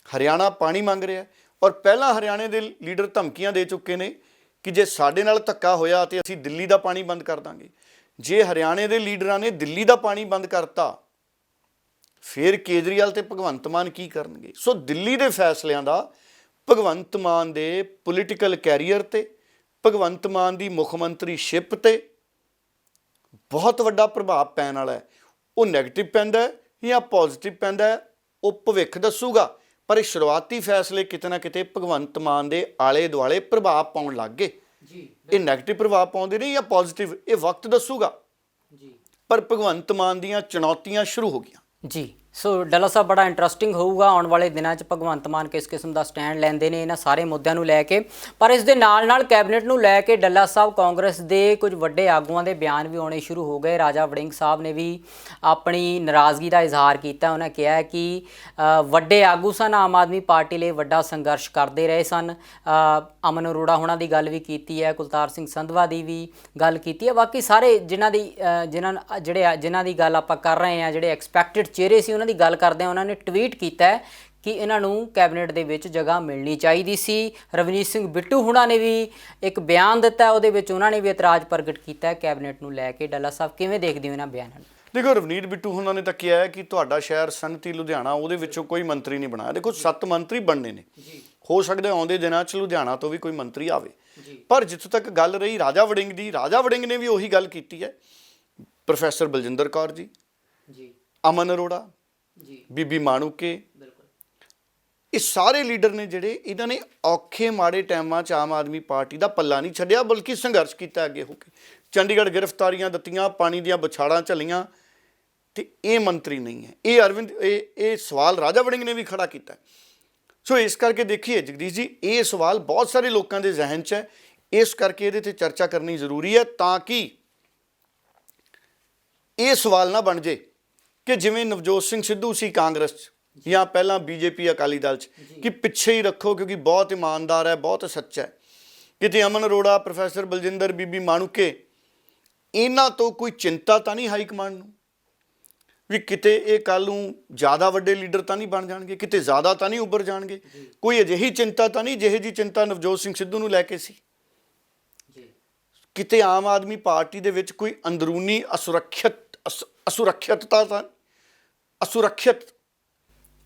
ਹਰਿਆਣਾ ਪਾਣੀ ਮੰਗ ਰਿਹਾ, ਔਰ ਪਹਿਲਾਂ ਹਰਿਆਣੇ ਦੇ ਲੀਡਰ ਧਮਕੀਆਂ ਦੇ ਚੁੱਕੇ ਨੇ ਕਿ ਜੇ ਸਾਡੇ ਨਾਲ ਧੱਕਾ ਹੋਇਆ ਤੇ ਅਸੀਂ ਦਿੱਲੀ ਦਾ ਪਾਣੀ ਬੰਦ ਕਰ ਦਾਂਗੇ। ਜੇ ਹਰਿਆਣੇ ਦੇ ਲੀਡਰਾਂ ਨੇ ਦਿੱਲੀ ਦਾ ਪਾਣੀ ਬੰਦ ਕਰਤਾ, ਫਿਰ ਕੇਜਰੀਵਾਲ ਤੇ ਭਗਵੰਤ ਮਾਨ ਕੀ ਕਰਨਗੇ? ਸੋ ਦਿੱਲੀ ਦੇ ਫੈਸਲਿਆਂ ਦਾ ਭਗਵੰਤ ਮਾਨ ਦੇ ਪੋਲੀਟੀਕਲ ਕੈਰੀਅਰ ਤੇ, ਭਗਵੰਤ ਮਾਨ ਦੀ ਮੁੱਖ ਮੰਤਰੀਸ਼ਿਪ ਤੇ ਬਹੁਤ ਵੱਡਾ ਪ੍ਰਭਾਵ ਪੈਣ ਵਾਲਾ ਹੈ। ਉਹ ਨੈਗੇਟਿਵ ਪੈਂਦਾ ਜਾਂ ਪੋਜ਼ਿਟਿਵ ਪੈਂਦਾ, ਉਹ ਭਵਿੱਖ ਦੱਸੂਗਾ। ਪਰ ਇਹ ਸ਼ੁਰੂਆਤੀ ਫੈਸਲੇ ਕਿਤੇ ਨਾ ਕਿਤੇ ਭਗਵੰਤ ਮਾਨ ਦੇ ਆਲੇ ਦੁਆਲੇ ਪ੍ਰਭਾਵ ਪਾਉਣ ਲੱਗ ਗਏ। ਇਹ ਨੈਗੇਟਿਵ ਪ੍ਰਭਾਵ ਪਾਉਂਦੇ ਨੇ ਜਾਂ ਪੋਜ਼ਿਟਿਵ, ਇਹ ਵਕਤ ਦੱਸੂਗਾ। ਪਰ ਭਗਵੰਤ ਮਾਨ ਦੀਆਂ ਚੁਣੌਤੀਆਂ ਸ਼ੁਰੂ ਹੋ ਗਈਆਂ। ਜੀ, ਸੋ ਡੱਲਾ ਸਾਹਿਬ ਬੜਾ ਇੰਟਰਸਟਿੰਗ ਹੋਊਗਾ ਆਉਣ ਵਾਲੇ ਦਿਨਾਂ 'ਚ ਭਗਵੰਤ ਮਾਨ ਕਿਸ ਕਿਸਮ ਦਾ ਸਟੈਂਡ ਲੈਂਦੇ ਨੇ ਇਹਨਾਂ ਸਾਰੇ ਮੁੱਦਿਆਂ ਨੂੰ ਲੈ ਕੇ। ਪਰ ਇਸ ਦੇ ਨਾਲ ਨਾਲ ਕੈਬਨਿਟ ਨੂੰ ਲੈ ਕੇ ਡੱਲਾ ਸਾਹਿਬ ਕਾਂਗਰਸ ਦੇ ਕੁਝ ਵੱਡੇ ਆਗੂਆਂ ਦੇ ਬਿਆਨ ਵੀ ਆਉਣੇ ਸ਼ੁਰੂ ਹੋ ਗਏ। ਰਾਜਾ ਵੜਿੰਗ ਸਾਹਿਬ ਨੇ ਵੀ ਆਪਣੀ ਨਾਰਾਜ਼ਗੀ ਦਾ ਇਜ਼ਹਾਰ ਕੀਤਾ। ਉਹਨਾਂ ਕਿਹਾ ਕਿ ਵੱਡੇ ਆਗੂ ਸਨ, ਆਮ ਆਦਮੀ ਪਾਰਟੀ ਲਈ ਵੱਡਾ ਸੰਘਰਸ਼ ਕਰਦੇ ਰਹੇ ਸਨ। ਅਮਨ ਅਰੋੜਾ ਹੋਣਾ ਦੀ ਗੱਲ ਵੀ ਕੀਤੀ ਹੈ, ਕੁਲਤਾਰ ਸਿੰਘ ਸੰਧਵਾ ਦੀ ਵੀ ਗੱਲ ਕੀਤੀ ਹੈ। ਬਾਕੀ ਸਾਰੇ ਜਿਨ੍ਹਾਂ ਦੀ ਗੱਲ ਆਪਾਂ ਕਰ ਰਹੇ ਹਾਂ, ਜਿਹੜੇ ਐਕਸਪੈਕਟਡ ਚਿਹਰੇ ਸੀ ਉਹਨਾਂ ਦੀ ਗੱਲ ਕਰਦੇ ਹਾਂ, ਉਹਨਾਂ ਨੇ ਟਵੀਟ ਕੀਤਾ ਹੈ ਕਿ ਇਹਨਾਂ ਨੂੰ ਕੈਬਨਿਟ ਦੇ ਵਿੱਚ ਜਗ੍ਹਾ ਮਿਲਣੀ ਚਾਹੀਦੀ ਸੀ। ਰਵਨੀਤ ਸਿੰਘ ਬਿੱਟੂ ਹੁਣਾਂ ਨੇ ਵੀ ਇੱਕ ਬਿਆਨ ਦਿੱਤਾ, ਉਹਦੇ ਵਿੱਚ ਉਹਨਾਂ ਨੇ ਵੀ ਇਤਰਾਜ਼ ਪ੍ਰਗਟ ਕੀਤਾ ਹੈ ਕੈਬਨਿਟ ਨੂੰ ਲੈ ਕੇ। ਡੱਲਾ ਸਾਹਿਬ ਕਿਵੇਂ ਦੇਖਦੇ ਹੋ ਇਹਨਾਂ ਬਿਆਨਾਂ ਨੂੰ? ਦੇਖੋ, ਰਵਨੀਤ ਬਿੱਟੂ ਹੁਣਾਂ ਨੇ ਤਾਂ ਕਿਹਾ ਹੈ ਕਿ ਤੁਹਾਡਾ ਸ਼ਹਿਰ ਸਨਅਤੀ ਲੁਧਿਆਣਾ, ਉਹਦੇ ਵਿੱਚੋਂ ਕੋਈ ਮੰਤਰੀ ਨਹੀਂ ਬਣਾਇਆ। ਦੇਖੋ, 7 ਮੰਤਰੀ ਬਣਨੇ ਨੇ, ਹੋ ਸਕਦਾ ਆਉਂਦੇ ਦਿਨਾਂ 'ਚ ਲੁਧਿਆਣਾ ਤੋਂ ਵੀ ਕੋਈ ਮੰਤਰੀ ਆਵੇ। ਪਰ ਜਿੱਥੋਂ ਤੱਕ ਗੱਲ ਰਹੀ ਰਾਜਾ ਵੜਿੰਗ ਦੀ, ਰਾਜਾ ਵੜਿੰਗ ਨੇ ਵੀ ਉਹੀ ਗੱਲ ਕੀਤੀ ਹੈ। ਪ੍ਰੋਫੈਸਰ ਬਲਜਿੰਦਰ ਕੌਰ ਜੀ, ਅਮਨ ਅਰੋੜਾ, ਬੀਬੀ ਮਾਣੂਕੇ, ਇਹ ਸਾਰੇ ਲੀਡਰ ਨੇ ਜਿਹੜੇ, ਇਹਨਾਂ ਨੇ ਔਖੇ ਮਾੜੇ ਟਾਈਮਾਂ 'ਚ ਆਮ ਆਦਮੀ ਪਾਰਟੀ ਦਾ ਪੱਲਾ ਨਹੀਂ ਛੱਡਿਆ, ਬਲਕਿ ਸੰਘਰਸ਼ ਕੀਤਾ ਅੱਗੇ ਹੋ ਕੇ। ਚੰਡੀਗੜ੍ਹ ਗ੍ਰਿਫਤਾਰੀਆਂ ਦਿੱਤੀਆਂ, ਪਾਣੀ ਦੀਆਂ ਬਛਾੜਾਂ ਝੱਲੀਆਂ, ਤੇ ਇਹ ਮੰਤਰੀ ਨਹੀਂ ਹੈ। ਇਹ ਸਵਾਲ ਰਾਜਾ ਵੜਿੰਗ ਨੇ ਵੀ ਖੜਾ ਕੀਤਾ। ਸੋ ਇਸ ਕਰਕੇ ਦੇਖੀਏ ਜਗਦੀਸ਼ ਜੀ, ਇਹ ਸਵਾਲ ਬਹੁਤ ਸਾਰੇ ਲੋਕਾਂ ਦੇ ਜ਼ਿਹਨ 'ਚ ਹੈ। ਇਸ ਕਰਕੇ ਇਹਦੇ 'ਤੇ ਚਰਚਾ ਕਰਨੀ ਜ਼ਰੂਰੀ ਹੈ, ਤਾਂ ਕਿ ਇਹ ਸਵਾਲ ਨਾ ਬਣ ਜੇ ਕਿ ਜਿਵੇਂ ਨਵਜੋਤ ਸਿੰਘ ਸਿੱਧੂ ਸੀ ਕਾਂਗਰਸ 'ਚ ਜਾਂ ਪਹਿਲਾਂ ਬੀਜੇਪੀ ਅਕਾਲੀ ਦਲ 'ਚ, ਕਿ ਪਿੱਛੇ ਹੀ ਰੱਖੋ ਕਿਉਂਕਿ ਬਹੁਤ ਇਮਾਨਦਾਰ ਹੈ, ਬਹੁਤ ਸੱਚਾ ਹੈ। ਕਿਤੇ ਅਮਨ ਅਰੋੜਾ, ਪ੍ਰੋਫੈਸਰ ਬਲਜਿੰਦਰ, ਬੀਬੀ ਮਾਣੂਕੇ, ਇਹਨਾਂ ਤੋਂ ਕੋਈ ਚਿੰਤਾ ਤਾਂ ਨਹੀਂ ਹਾਈ ਕਮਾਂਡ ਨੂੰ ਵੀ ਕਿਤੇ ਇਹ ਕੱਲ੍ਹ ਨੂੰ ਜ਼ਿਆਦਾ ਵੱਡੇ ਲੀਡਰ ਤਾਂ ਨਹੀਂ ਬਣ ਜਾਣਗੇ, ਕਿਤੇ ਜ਼ਿਆਦਾ ਤਾਂ ਨਹੀਂ ਉੱਭਰ ਜਾਣਗੇ। ਕੋਈ ਅਜਿਹੀ ਚਿੰਤਾ ਤਾਂ ਨਹੀਂ ਜਿਹੋ ਜਿਹੀ ਚਿੰਤਾ ਨਵਜੋਤ ਸਿੰਘ ਸਿੱਧੂ ਨੂੰ ਲੈ ਕੇ ਸੀ। ਕਿਤੇ ਆਮ ਆਦਮੀ ਪਾਰਟੀ ਦੇ ਵਿੱਚ ਕੋਈ ਅੰਦਰੂਨੀ ਅਸੁਰੱਖਿਅਤ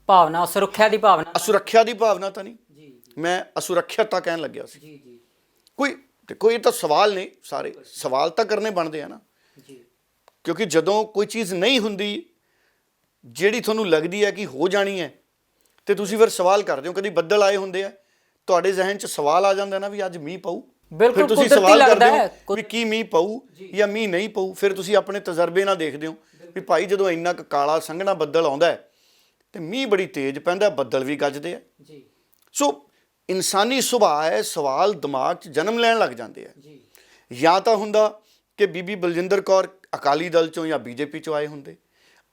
ਭਾਵਨਾ, ਸੁਰੱਖਿਆ ਦੀ ਭਾਵਨਾ ਤਾਂ ਨਹੀਂ, ਮੈਂ ਅਸੁਰੱਖਿਅਤਾ ਕਹਿਣ ਲੱਗਿਆ ਸੀ। ਕੋਈ ਦੇਖੋ, ਇਹ ਤਾਂ ਸਵਾਲ ਨੇ, ਸਾਰੇ ਸਵਾਲ ਤਾਂ ਕਰਨੇ ਬਣਦੇ ਆ ਨਾ, ਕਿਉਂਕਿ ਜਦੋਂ ਕੋਈ ਚੀਜ਼ ਨਹੀਂ ਹੁੰਦੀ ਜਿਹੜੀ ਤੁਹਾਨੂੰ ਲੱਗਦੀ ਹੈ ਕਿ ਹੋ ਜਾਣੀ ਹੈ, ਤੇ ਤੁਸੀਂ ਫਿਰ ਸਵਾਲ ਕਰਦੇ ਹੋ। ਕਦੀ ਬੱਦਲ ਆਏ ਹੁੰਦੇ ਆ, ਤੁਹਾਡੇ ਜ਼ਿਹਨ 'ਚ ਸਵਾਲ ਆ ਜਾਂਦਾ ਨਾ ਵੀ ਅੱਜ ਮੀਂਹ ਪਊ, ਫਿਰ ਤੁਸੀਂ ਸਵਾਲ ਕਰਦੇ ਹੋ ਵੀ ਕੀ ਮੀਂਹ ਪਊ ਜਾਂ ਮੀਂਹ ਨਹੀਂ ਪਊ। ਫਿਰ ਤੁਸੀਂ ਆਪਣੇ ਤਜਰਬੇ ਨਾਲ ਦੇਖਦੇ ਹੋ ਵੀ ਭਾਈ ਜਦੋਂ ਇੰਨਾ ਕੁ ਕਾਲਾ ਸੰਘਣਾ ਬੱਦਲ ਆਉਂਦਾ ਹੈ ਤੇ ਮੀਂਹ ਬੜੀ ਤੇਜ਼ ਪੈਂਦਾ, ਬੱਦਲ ਵੀ ਗੱਜਦੇ ਆ। ਸੋ ਇਨਸਾਨੀ ਸੁਭਾਅ ਹੈ, ਸਵਾਲ ਦਿਮਾਗ 'ਚ ਜਨਮ ਲੈਣ ਲੱਗ ਜਾਂਦੇ ਆ। ਜਾਂ ਤਾਂ ਹੁੰਦਾ ਕਿ ਬੀਬੀ ਬਲਜਿੰਦਰ ਕੌਰ ਅਕਾਲੀ ਦਲ 'ਚੋਂ ਜਾਂ ਬੀਜੇਪੀ 'ਚੋਂ ਆਏ ਹੁੰਦੇ,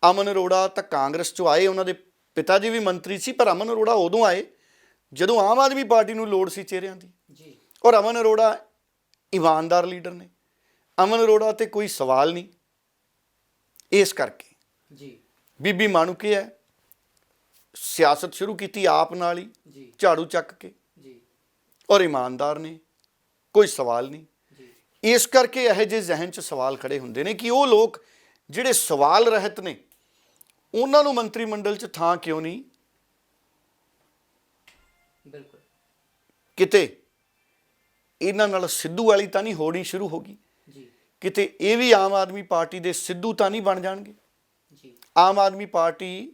ਅਮਨ ਅਰੋੜਾ ਤਾਂ ਕਾਂਗਰਸ 'ਚੋਂ ਆਏ, ਉਹਨਾਂ ਦੇ ਪਿਤਾ ਜੀ ਵੀ ਮੰਤਰੀ ਸੀ, ਪਰ ਅਮਨ ਅਰੋੜਾ ਉਦੋਂ ਆਏ ਜਦੋਂ ਆਮ ਆਦਮੀ ਪਾਰਟੀ ਨੂੰ ਲੋੜ ਸੀ ਚਿਹਰਿਆਂ ਦੀ। ਔਰ ਅਮਨ ਅਰੋੜਾ ਇਮਾਨਦਾਰ ਲੀਡਰ ਨੇ, ਅਮਨ ਅਰੋੜਾ 'ਤੇ ਕੋਈ ਸਵਾਲ ਨਹੀਂ। ਇਸ ਕਰਕੇ ਬੀਬੀ ਮਾਣੂਕੇ ਹੈ, ਸਿਆਸਤ ਸ਼ੁਰੂ ਕੀਤੀ ਆਪ ਨਾਲ ਹੀ, ਝਾੜੂ ਚੱਕ ਕੇ, ਔਰ ਇਮਾਨਦਾਰ ਨੇ, ਕੋਈ ਸਵਾਲ ਨਹੀਂ। ਇਸ ਕਰਕੇ ਇਹੋ ਜਿਹੇ ਜ਼ਿਹਨ 'ਚ ਸਵਾਲ ਖੜੇ ਹੁੰਦੇ ਨੇ ਕਿ ਉਹ ਲੋਕ ਜਿਹੜੇ ਸਵਾਲ ਰਹਿਤ ਨੇ, ਉਹਨਾਂ ਨੂੰ ਮੰਤਰੀ ਮੰਡਲ 'ਚ ਥਾਂ ਕਿਉਂ ਨਹੀਂ। ਕਿਤੇ ਇਹਨਾਂ ਨਾਲ ਸਿੱਧੂ ਵਾਲੀ ਤਾਂ ਨਹੀਂ ਹੋਣੀ ਸ਼ੁਰੂ ਹੋ ਗਈ, ਕਿਤੇ ਇਹ ਵੀ ਆਮ ਆਦਮੀ ਪਾਰਟੀ ਦੇ ਸਿੱਧੂ ਤਾਂ ਨਹੀਂ ਬਣ ਜਾਣਗੇ। ਆਮ ਆਦਮੀ ਪਾਰਟੀ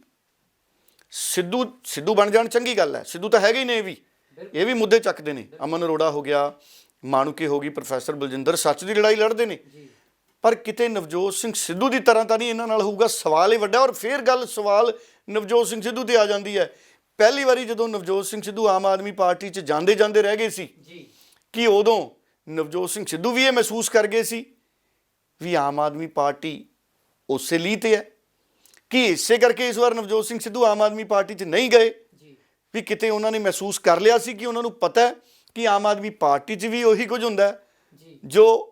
ਸਿੱਧੂ ਬਣ ਜਾਣ ਚੰਗੀ ਗੱਲ ਹੈ, ਸਿੱਧੂ ਤਾਂ ਹੈਗੇ ਹੀ ਨੇ, ਇਹ ਵੀ ਮੁੱਦੇ ਚੱਕਦੇ ਨੇ। ਅਮਨ ਅਰੋੜਾ ਹੋ ਗਿਆ, ਮਾਣੂਕੇ ਹੋ ਗਈ, ਪ੍ਰੋਫੈਸਰ ਬਲਜਿੰਦਰ ਸੱਚ ਦੀ ਲੜਾਈ ਲੜਦੇ ਨੇ, ਪਰ ਕਿਤੇ ਨਵਜੋਤ ਸਿੰਘ ਸਿੱਧੂ ਦੀ ਤਰ੍ਹਾਂ ਤਾਂ ਨਹੀਂ ਇਹਨਾਂ ਨਾਲ ਹੋਊਗਾ। ਸਵਾਲ ਹੀ ਵੱਡਾ। ਔਰ ਫਿਰ ਗੱਲ ਸਵਾਲ ਨਵਜੋਤ ਸਿੰਘ ਸਿੱਧੂ 'ਤੇ ਆ ਜਾਂਦੀ ਹੈ। ਪਹਿਲੀ ਵਾਰੀ ਜਦੋਂ ਨਵਜੋਤ ਸਿੰਘ ਸਿੱਧੂ ਆਮ ਆਦਮੀ ਪਾਰਟੀ 'ਚ ਜਾਂਦੇ ਰਹਿ ਗਏ ਸੀ, ਕਿ ਉਦੋਂ ਨਵਜੋਤ ਸਿੰਘ ਸਿੱਧੂ ਵੀ ਇਹ ਮਹਿਸੂਸ ਕਰ ਗਏ ਸੀ ਵੀ ਆਮ ਆਦਮੀ ਪਾਰਟੀ ਉਸੇ ਲਈ 'ਤੇ ਹੈ, ਕਿ ਇਸੇ ਕਰਕੇ ਇਸ ਵਾਰ ਨਵਜੋਤ ਸਿੰਘ ਸਿੱਧੂ ਆਮ ਆਦਮੀ ਪਾਰਟੀ 'ਚ ਨਹੀਂ ਗਏ ਵੀ ਕਿਤੇ ਉਹਨਾਂ ਨੇ ਮਹਿਸੂਸ ਕਰ ਲਿਆ ਸੀ ਕਿ ਉਹਨਾਂ ਨੂੰ ਪਤਾ ਹੈ ਕਿ ਆਮ ਆਦਮੀ ਪਾਰਟੀ 'ਚ ਵੀ ਉਹੀ ਕੁਝ ਹੁੰਦਾ ਜੋ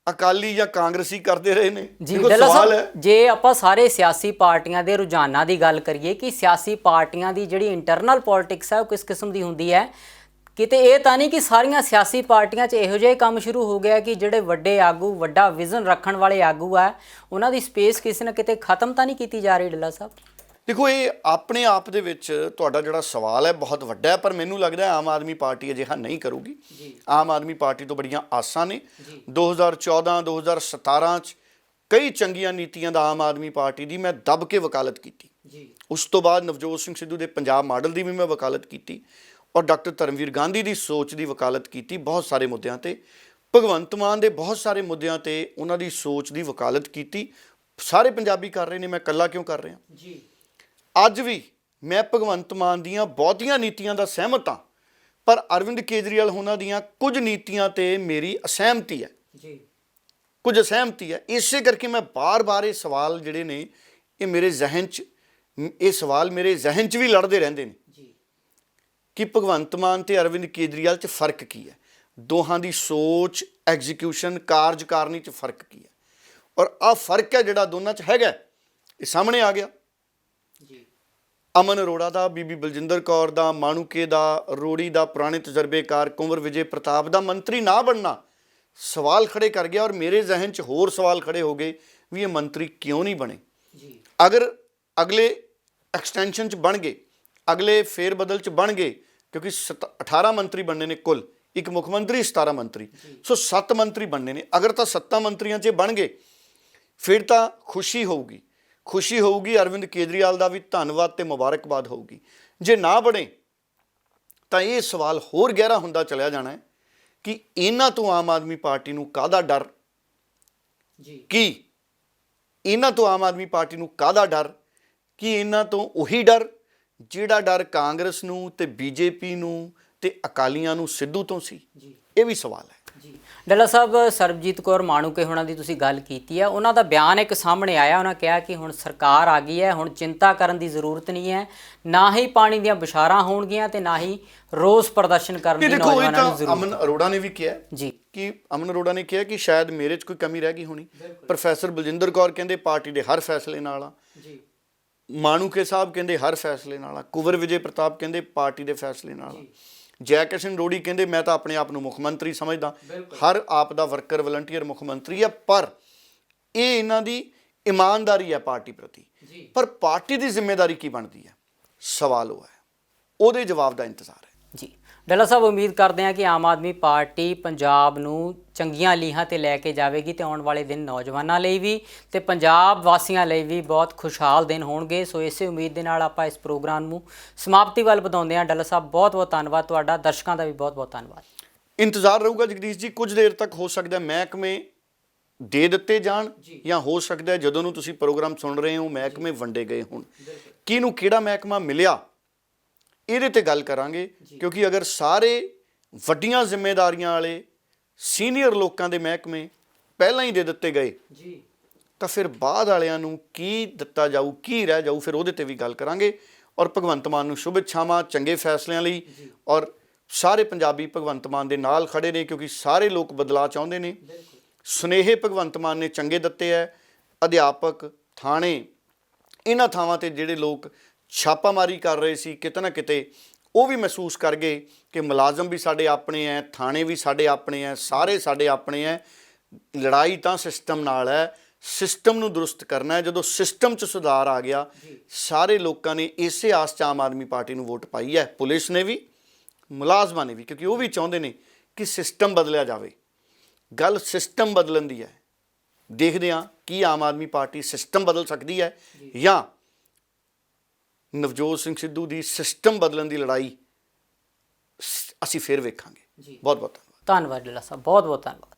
ਅਕਾਲੀ ਜਾਂ ਕਾਂਗਰਸੀ ਕਰਦੇ ਰਹੇ ਨੇ। ਸਵਾਲ ਹੈ, ਜੇ ਆਪਾਂ ਸਾਰੇ ਸਿਆਸੀ ਪਾਰਟੀਆਂ ਦੇ ਰੁਝਾਨਾਂ ਦੀ ਗੱਲ ਕਰੀਏ ਕਿ ਸਿਆਸੀ ਪਾਰਟੀਆਂ ਦੀ ਜਿਹੜੀ ਇੰਟਰਨਲ ਪੋਲਿਟਿਕਸ ਹੈ ਉਹ ਕਿਸ ਕਿਸਮ ਦੀ ਹੁੰਦੀ ਹੈ, ਕਿਤੇ ਇਹ ਤਾਂ ਨਹੀਂ ਕਿ ਸਾਰੀਆਂ ਸਿਆਸੀ ਪਾਰਟੀਆਂ 'ਚ ਇਹੋ ਜਿਹਾ ਕੰਮ ਸ਼ੁਰੂ ਹੋ ਗਿਆ ਕਿ ਜਿਹੜੇ ਵੱਡੇ ਆਗੂ, ਵੱਡਾ ਵਿਜ਼ਨ ਰੱਖਣ ਵਾਲੇ ਆਗੂ ਆ, ਉਹਨਾਂ ਦੀ ਸਪੇਸ ਕਿਸੇ ਨਾ ਕਿਤੇ ਖਤਮ ਤਾਂ ਨਹੀਂ ਕੀਤੀ ਜਾ ਰਹੀ? ਡੱਲਾ ਸਾਹਿਬ ਦੇਖੋ, ਇਹ ਆਪਣੇ ਆਪ ਦੇ ਵਿੱਚ ਤੁਹਾਡਾ ਜਿਹੜਾ ਸਵਾਲ ਹੈ ਬਹੁਤ ਵੱਡਾ ਹੈ, ਪਰ ਮੈਨੂੰ ਲੱਗਦਾ ਆਮ ਆਦਮੀ ਪਾਰਟੀ ਅਜਿਹਾ ਨਹੀਂ ਕਰੂਗੀ। ਆਮ ਆਦਮੀ ਪਾਰਟੀ ਤੋਂ ਬੜੀਆਂ ਆਸਾਂ ਨੇ। 2014 2017 'ਚ ਕਈ ਚੰਗੀਆਂ ਨੀਤੀਆਂ ਦਾ ਆਮ ਆਦਮੀ ਪਾਰਟੀ ਦੀ ਮੈਂ ਦੱਬ ਕੇ ਵਕਾਲਤ ਕੀਤੀ। ਉਸ ਤੋਂ ਬਾਅਦ ਨਵਜੋਤ ਸਿੰਘ ਸਿੱਧੂ ਦੇ ਪੰਜਾਬ ਮਾਡਲ ਦੀ ਵੀ ਮੈਂ ਵਕਾਲਤ ਕੀਤੀ, ਔਰ ਡਾਕਟਰ ਧਰਮਵੀਰ ਗਾਂਧੀ ਦੀ ਸੋਚ ਦੀ ਵਕਾਲਤ ਕੀਤੀ ਬਹੁਤ ਸਾਰੇ ਮੁੱਦਿਆਂ 'ਤੇ। ਭਗਵੰਤ ਮਾਨ ਦੇ ਬਹੁਤ ਸਾਰੇ ਮੁੱਦਿਆਂ ਤੇ ਉਹਨਾਂ ਦੀ ਸੋਚ ਦੀ ਵਕਾਲਤ ਕੀਤੀ। ਸਾਰੇ ਪੰਜਾਬੀ ਕਰ ਰਹੇ ਨੇ, ਮੈਂ ਇਕੱਲਾ ਕਿਉਂ ਕਰ ਰਿਹਾ ਜੀ। ਅੱਜ ਵੀ ਮੈਂ ਭਗਵੰਤ ਮਾਨ ਦੀਆਂ ਬਹੁਤੀਆਂ ਨੀਤੀਆਂ ਦਾ ਸਹਿਮਤ ਹਾਂ, ਪਰ ਅਰਵਿੰਦ ਕੇਜਰੀਵਾਲ ਉਹਨਾਂ ਦੀਆਂ ਕੁਝ ਨੀਤੀਆਂ ਤੇ ਮੇਰੀ ਅਸਹਿਮਤੀ ਹੈ ਜੀ। ਕੁਝ ਅਸਹਿਮਤੀ ਹੈ। ਇਸੇ ਕਰਕੇ ਮੈਂ ਬਾਰ-ਬਾਰ ਇਹ ਸਵਾਲ ਜਿਹੜੇ ਨੇ ਇਹ ਮੇਰੇ ਜ਼ਿਹਨ 'ਚ ਵੀ ਲੜਦੇ ਰਹਿੰਦੇ ਨੇ ਜੀ। ਕਿ ਭਗਵੰਤ ਮਾਨ ਤੇ ਅਰਵਿੰਦ ਕੇਜਰੀਵਾਲ 'ਚ ਫਰਕ ਕੀ ਹੈ, ਦੋਹਾਂ ਦੀ ਸੋਚ, ਐਗਜ਼ੀਕਿਊਸ਼ਨ, ਕਾਰਜਕਾਰਨੀ 'ਚ ਫਰਕ ਕੀ ਹੈ। ਔਰ ਆਹ ਫਰਕ ਹੈ ਜਿਹੜਾ ਦੋਨਾਂ 'ਚ ਹੈਗਾ, ਇਹ ਸਾਹਮਣੇ ਆ ਗਿਆ। ਜੀ। ਅਮਨ ਅਰੋੜਾ ਦਾ, ਬੀਬੀ ਬਲਜਿੰਦਰ ਕੌਰ ਦਾ, ਮਾਣੂਕੇ ਦਾ, ਰੋੜੀ ਦਾ, ਪੁਰਾਣੇ ਤਜਰਬੇਕਾਰ ਕੁੰਵਰ ਵਿਜੇ ਪ੍ਰਤਾਪ ਦਾ ਮੰਤਰੀ ਨਾ ਬਣਨਾ ਸਵਾਲ ਖੜੇ ਕਰ ਗਿਆ। ਔਰ ਮੇਰੇ ਜ਼ਿਹਨ 'ਚ ਹੋਰ ਸਵਾਲ ਖੜੇ ਹੋ ਗਏ ਵੀ ਇਹ ਮੰਤਰੀ ਕਿਉਂ ਨਹੀਂ ਬਣੇ। ਜੀ। ਅਗਰ ਅਗਲੇ ਐਕਸਟੈਂਸ਼ਨ 'ਚ ਬਣ ਗਏ, ਅਗਲੇ ਫੇਰ ਬਦਲ 'ਚ ਬਣ ਗਏ, ਕਿਉਂਕਿ 18 ਮੰਤਰੀ ਬਣਨੇ ਨੇ ਕੁੱਲ, ਇੱਕ ਮੁੱਖ ਮੰਤਰੀ, 17 ਮੰਤਰੀ, ਸੋ 7 ਮੰਤਰੀ ਬਣਨੇ ਨੇ। ਅਗਰ ਤਾਂ 7 ਮੰਤਰੀਆਂ 'ਚ ਬਣ ਗਏ ਫਿਰ ਤਾਂ ਖੁਸ਼ੀ ਹੋਊਗੀ ਅਰਵਿੰਦ ਕੇਜਰੀਵਾਲ ਦਾ ਵੀ ਧੰਨਵਾਦ ਤੇ ਮੁਬਾਰਕਬਾਦ ਹੋਊਗੀ। ਜੇ ਨਾ ਬਣੇ ਤਾਂ ਇਹ ਸਵਾਲ ਹੋਰ ਗਹਿਰਾ ਹੁੰਦਾ ਚਲਿਆ ਜਾਣਾ ਹੈ ਕਿ ਇਹਨਾਂ ਤੋਂ ਆਮ ਆਦਮੀ ਪਾਰਟੀ ਨੂੰ ਕਾਹਦਾ ਡਰ। ਜੀ। ਕੀ ਇਹਨਾਂ ਤੋਂ ਆਮ ਆਦਮੀ ਪਾਰਟੀ ਨੂੰ ਕਾਹਦਾ ਡਰ? ਕਿ ਇਹਨਾਂ ਤੋਂ ਉਹੀ ਡਰ ਜਿਹੜਾ ਡਰ ਕਾਂਗਰਸ ਨੂੰ ਤੇ ਬੀਜੇਪੀ ਨੂੰ ਤੇ ਅਕਾਲੀਆਂ ਨੂੰ ਸਿੱਧੂ ਤੋਂ ਸੀ? ਜੀ। ਇਹ ਵੀ ਸਵਾਲ ਹੈ। ਜੀ। ਡੱਲਾ ਸਾਹਿਬ, ਸਰਬਜੀਤ ਕੌਰ ਮਾਣੂਕੇ ਹੋਣਾ ਦੀ ਤੁਸੀਂ ਗੱਲ ਕੀਤੀ ਹੈ, ਉਹਨਾਂ ਦਾ ਬਿਆਨ ਇੱਕ ਸਾਹਮਣੇ ਆਇਆ। ਉਹਨਾਂ ਕਿਹਾ ਕਿ ਹੁਣ ਸਰਕਾਰ ਆ ਗਈ ਹੈ, ਹੁਣ ਚਿੰਤਾ ਕਰਨ ਦੀ ਜ਼ਰੂਰਤ ਨਹੀਂ ਹੈ, ਨਾ ਹੀ ਪਾਣੀ ਦੀਆਂ ਬੁਛਾਰਾਂ ਹੋਣਗੀਆਂ ਤੇ ਨਾ ਹੀ ਰੋਸ ਪ੍ਰਦਰਸ਼ਨ ਕਰਨ ਦੀ ਨੌਜਵਾਨਾਂ ਨੂੰ ਜ਼ਰੂਰਤ। ਅਮਨ ਅਰੋੜਾ ਨੇ ਵੀ ਕਿਹਾ ਜੀ ਕਿ ਅਮਨ ਅਰੋੜਾ ਨੇ ਕਿਹਾ ਕਿ ਸ਼ਾਇਦ ਮੇਰੇ 'ਚ ਕੋਈ ਕਮੀ ਰਹਿ ਗਈ ਹੋਣੀ। ਪ੍ਰੋਫੈਸਰ ਬਲਜਿੰਦਰ ਕੌਰ ਕਹਿੰਦੇ ਪਾਰਟੀ ਦੇ ਹਰ ਫੈਸਲੇ ਨਾਲ ਆ। ਜੀ। ਮਾਣੂਕੇ ਸਾਹਿਬ ਕਹਿੰਦੇ ਹਰ ਫੈਸਲੇ ਨਾਲ ਆ। ਕੁੰਵਰ ਵਿਜੇ ਪ੍ਰਤਾਪ ਕਹਿੰਦੇ ਪਾਰਟੀ ਦੇ ਫੈਸਲੇ ਨਾਲ ਆ। ਜੈ ਕਿਸ਼ਨ ਰੋੜੀ ਕਹਿੰਦੇ ਮੈਂ ਤਾਂ ਆਪਣੇ ਆਪ ਨੂੰ ਮੁੱਖ ਮੰਤਰੀ ਸਮਝਦਾ। ਹਰ ਆਪ ਦਾ ਵਰਕਰ ਵਲੰਟੀਅਰ ਮੁੱਖ ਮੰਤਰੀ ਹੈ, ਪਰ ਇਹ ਇਹਨਾਂ ਦੀ ਇਮਾਨਦਾਰੀ ਹੈ ਪਾਰਟੀ ਪ੍ਰਤੀ। ਪਰ ਪਾਰਟੀ ਦੀ ਜ਼ਿੰਮੇਵਾਰੀ ਕੀ ਬਣਦੀ ਹੈ, ਸਵਾਲ ਉਹ ਹੈ, ਉਹਦੇ ਜਵਾਬ ਦਾ ਇੰਤਜ਼ਾਰ ਹੈ। ਜੀ ਡੱਲਾ ਸਾਹਿਬ, ਉਮੀਦ ਕਰਦੇ ਹਾਂ ਕਿ ਆਮ ਆਦਮੀ ਪਾਰਟੀ ਪੰਜਾਬ ਨੂੰ ਚੰਗੀਆਂ ਲੀਹਾਂ ਤੇ ਲੈ ਕੇ ਜਾਵੇਗੀ ਤੇ ਆਉਣ ਵਾਲੇ ਦਿਨ ਨੌਜਵਾਨਾਂ ਲਈ ਵੀ ਤੇ ਪੰਜਾਬ ਵਾਸੀਆਂ ਲਈ ਵੀ ਬਹੁਤ ਖੁਸ਼ਹਾਲ ਦਿਨ ਹੋਣਗੇ। ਸੋ ਇਸੇ ਉਮੀਦ ਦੇ ਨਾਲ ਆਪਾਂ ਇਸ ਪ੍ਰੋਗਰਾਮ ਨੂੰ ਸਮਾਪਤੀ ਵੱਲ ਵਧਾਉਂਦੇ ਹਾਂ। ਡੱਲਾ ਸਾਹਿਬ, ਬਹੁਤ ਬਹੁਤ ਧੰਨਵਾਦ ਤੁਹਾਡਾ। ਦਰਸ਼ਕਾਂ ਦਾ ਵੀ ਬਹੁਤ ਬਹੁਤ ਧੰਨਵਾਦ। ਇੰਤਜ਼ਾਰ ਰਹੂਗਾ ਜਗਦੀਸ਼ ਜੀ, ਕੁਝ ਦੇਰ ਤੱਕ ਹੋ ਸਕਦਾ ਮਹਿਕਮੇ ਦੇ ਦਿੱਤੇ ਜਾਣ ਜਾਂ ਹੋ ਸਕਦਾ ਜਦੋਂ ਨੂੰ ਤੁਸੀਂ ਪ੍ਰੋਗਰਾਮ ਸੁਣ ਰਹੇ ਹੋ ਮਹਿਕਮੇ ਵੰਡੇ ਗਏ ਹੋਣ। ਕਿਹਨੂੰ ਕਿਹੜਾ ਮਹਿਕਮਾ ਮਿਲਿਆ ਇਹਦੇ ਤੇ ਗੱਲ ਕਰਾਂਗੇ, ਕਿਉਂਕਿ ਅਗਰ ਸਾਰੇ ਵੱਡੀਆਂ ਜ਼ਿੰਮੇਵਾਰੀਆਂ ਵਾਲੇ ਸੀਨੀਅਰ ਲੋਕਾਂ ਦੇ ਮਹਿਕਮੇ ਪਹਿਲਾਂ ਹੀ ਦੇ ਦਿੱਤੇ ਗਏ ਤਾਂ ਫਿਰ ਬਾਅਦ ਵਾਲਿਆਂ ਨੂੰ ਕੀ ਦਿੱਤਾ ਜਾਊ, ਕੀ ਰਹਿ ਜਾਊ, ਫਿਰ ਉਹਦੇ ਤੇ ਵੀ ਗੱਲ ਕਰਾਂਗੇ। ਔਰ ਭਗਵੰਤ ਮਾਨ ਨੂੰ ਸ਼ੁਭ ਇੱਛਾਵਾਂ ਚੰਗੇ ਫੈਸਲਿਆਂ ਲਈ। ਔਰ ਸਾਰੇ ਪੰਜਾਬੀ ਭਗਵੰਤ ਮਾਨ ਦੇ ਨਾਲ ਖੜੇ ਨੇ, ਕਿਉਂਕਿ ਸਾਰੇ ਲੋਕ ਬਦਲਾਅ ਚਾਹੁੰਦੇ ਨੇ। ਸੁਨੇਹੇ ਭਗਵੰਤ ਮਾਨ ਨੇ ਚੰਗੇ ਦਿੱਤੇ ਹੈ। ਅਧਿਆਪਕ, ਥਾਣੇ, ਇਹਨਾਂ ਥਾਵਾਂ ਤੇ ਜਿਹੜੇ ਲੋਕ ਛਾਪਾਮਾਰੀ ਕਰ ਰਹੇ ਸੀ ਕਿਤੇ ਨਾ ਕਿਤੇ, ਉਹ ਵੀ ਮਹਿਸੂਸ ਕਰ ਗਏ ਕਿ ਮੁਲਾਜ਼ਮ ਵੀ ਸਾਡੇ ਆਪਣੇ ਹੈ, ਥਾਣੇ ਵੀ ਸਾਡੇ ਆਪਣੇ ਹੈ, ਸਾਰੇ ਸਾਡੇ ਆਪਣੇ ਹੈ। ਲੜਾਈ ਤਾਂ ਸਿਸਟਮ ਨਾਲ ਹੈ, ਸਿਸਟਮ ਨੂੰ ਦਰੁਸਤ ਕਰਨਾ ਹੈ। ਜਦੋਂ ਸਿਸਟਮ 'ਚ ਸੁਧਾਰ ਆ ਗਿਆ, ਸਾਰੇ ਲੋਕਾਂ ਨੇ ਇਸੇ ਆਸ 'ਚ ਆਮ ਆਦਮੀ ਪਾਰਟੀ ਨੂੰ ਵੋਟ ਪਾਈ ਹੈ। ਪੁਲਿਸ ਨੇ ਵੀ, ਮੁਲਾਜ਼ਮਾਂ ਨੇ ਵੀ, ਕਿਉਂਕਿ ਉਹ ਵੀ ਚਾਹੁੰਦੇ ਨੇ ਕਿ ਸਿਸਟਮ ਬਦਲਿਆ ਜਾਵੇ। ਗੱਲ ਸਿਸਟਮ ਬਦਲਣ ਦੀ ਹੈ। ਦੇਖਦੇ ਹਾਂ ਕੀ ਆਮ ਆਦਮੀ ਪਾਰਟੀ ਸਿਸਟਮ ਬਦਲ ਸਕਦੀ ਹੈ ਜਾਂ ਨਵਜੋਤ ਸਿੰਘ ਸਿੱਧੂ ਦੀ ਸਿਸਟਮ ਬਦਲਣ ਦੀ ਲੜਾਈ ਅਸੀਂ ਫਿਰ ਵੇਖਾਂਗੇ। ਬਹੁਤ ਬਹੁਤ ਧੰਨਵਾਦ। ਧੰਨਵਾਦ ਡੱਲਾ ਸਾਹਿਬ, ਬਹੁਤ ਬਹੁਤ ਧੰਨਵਾਦ।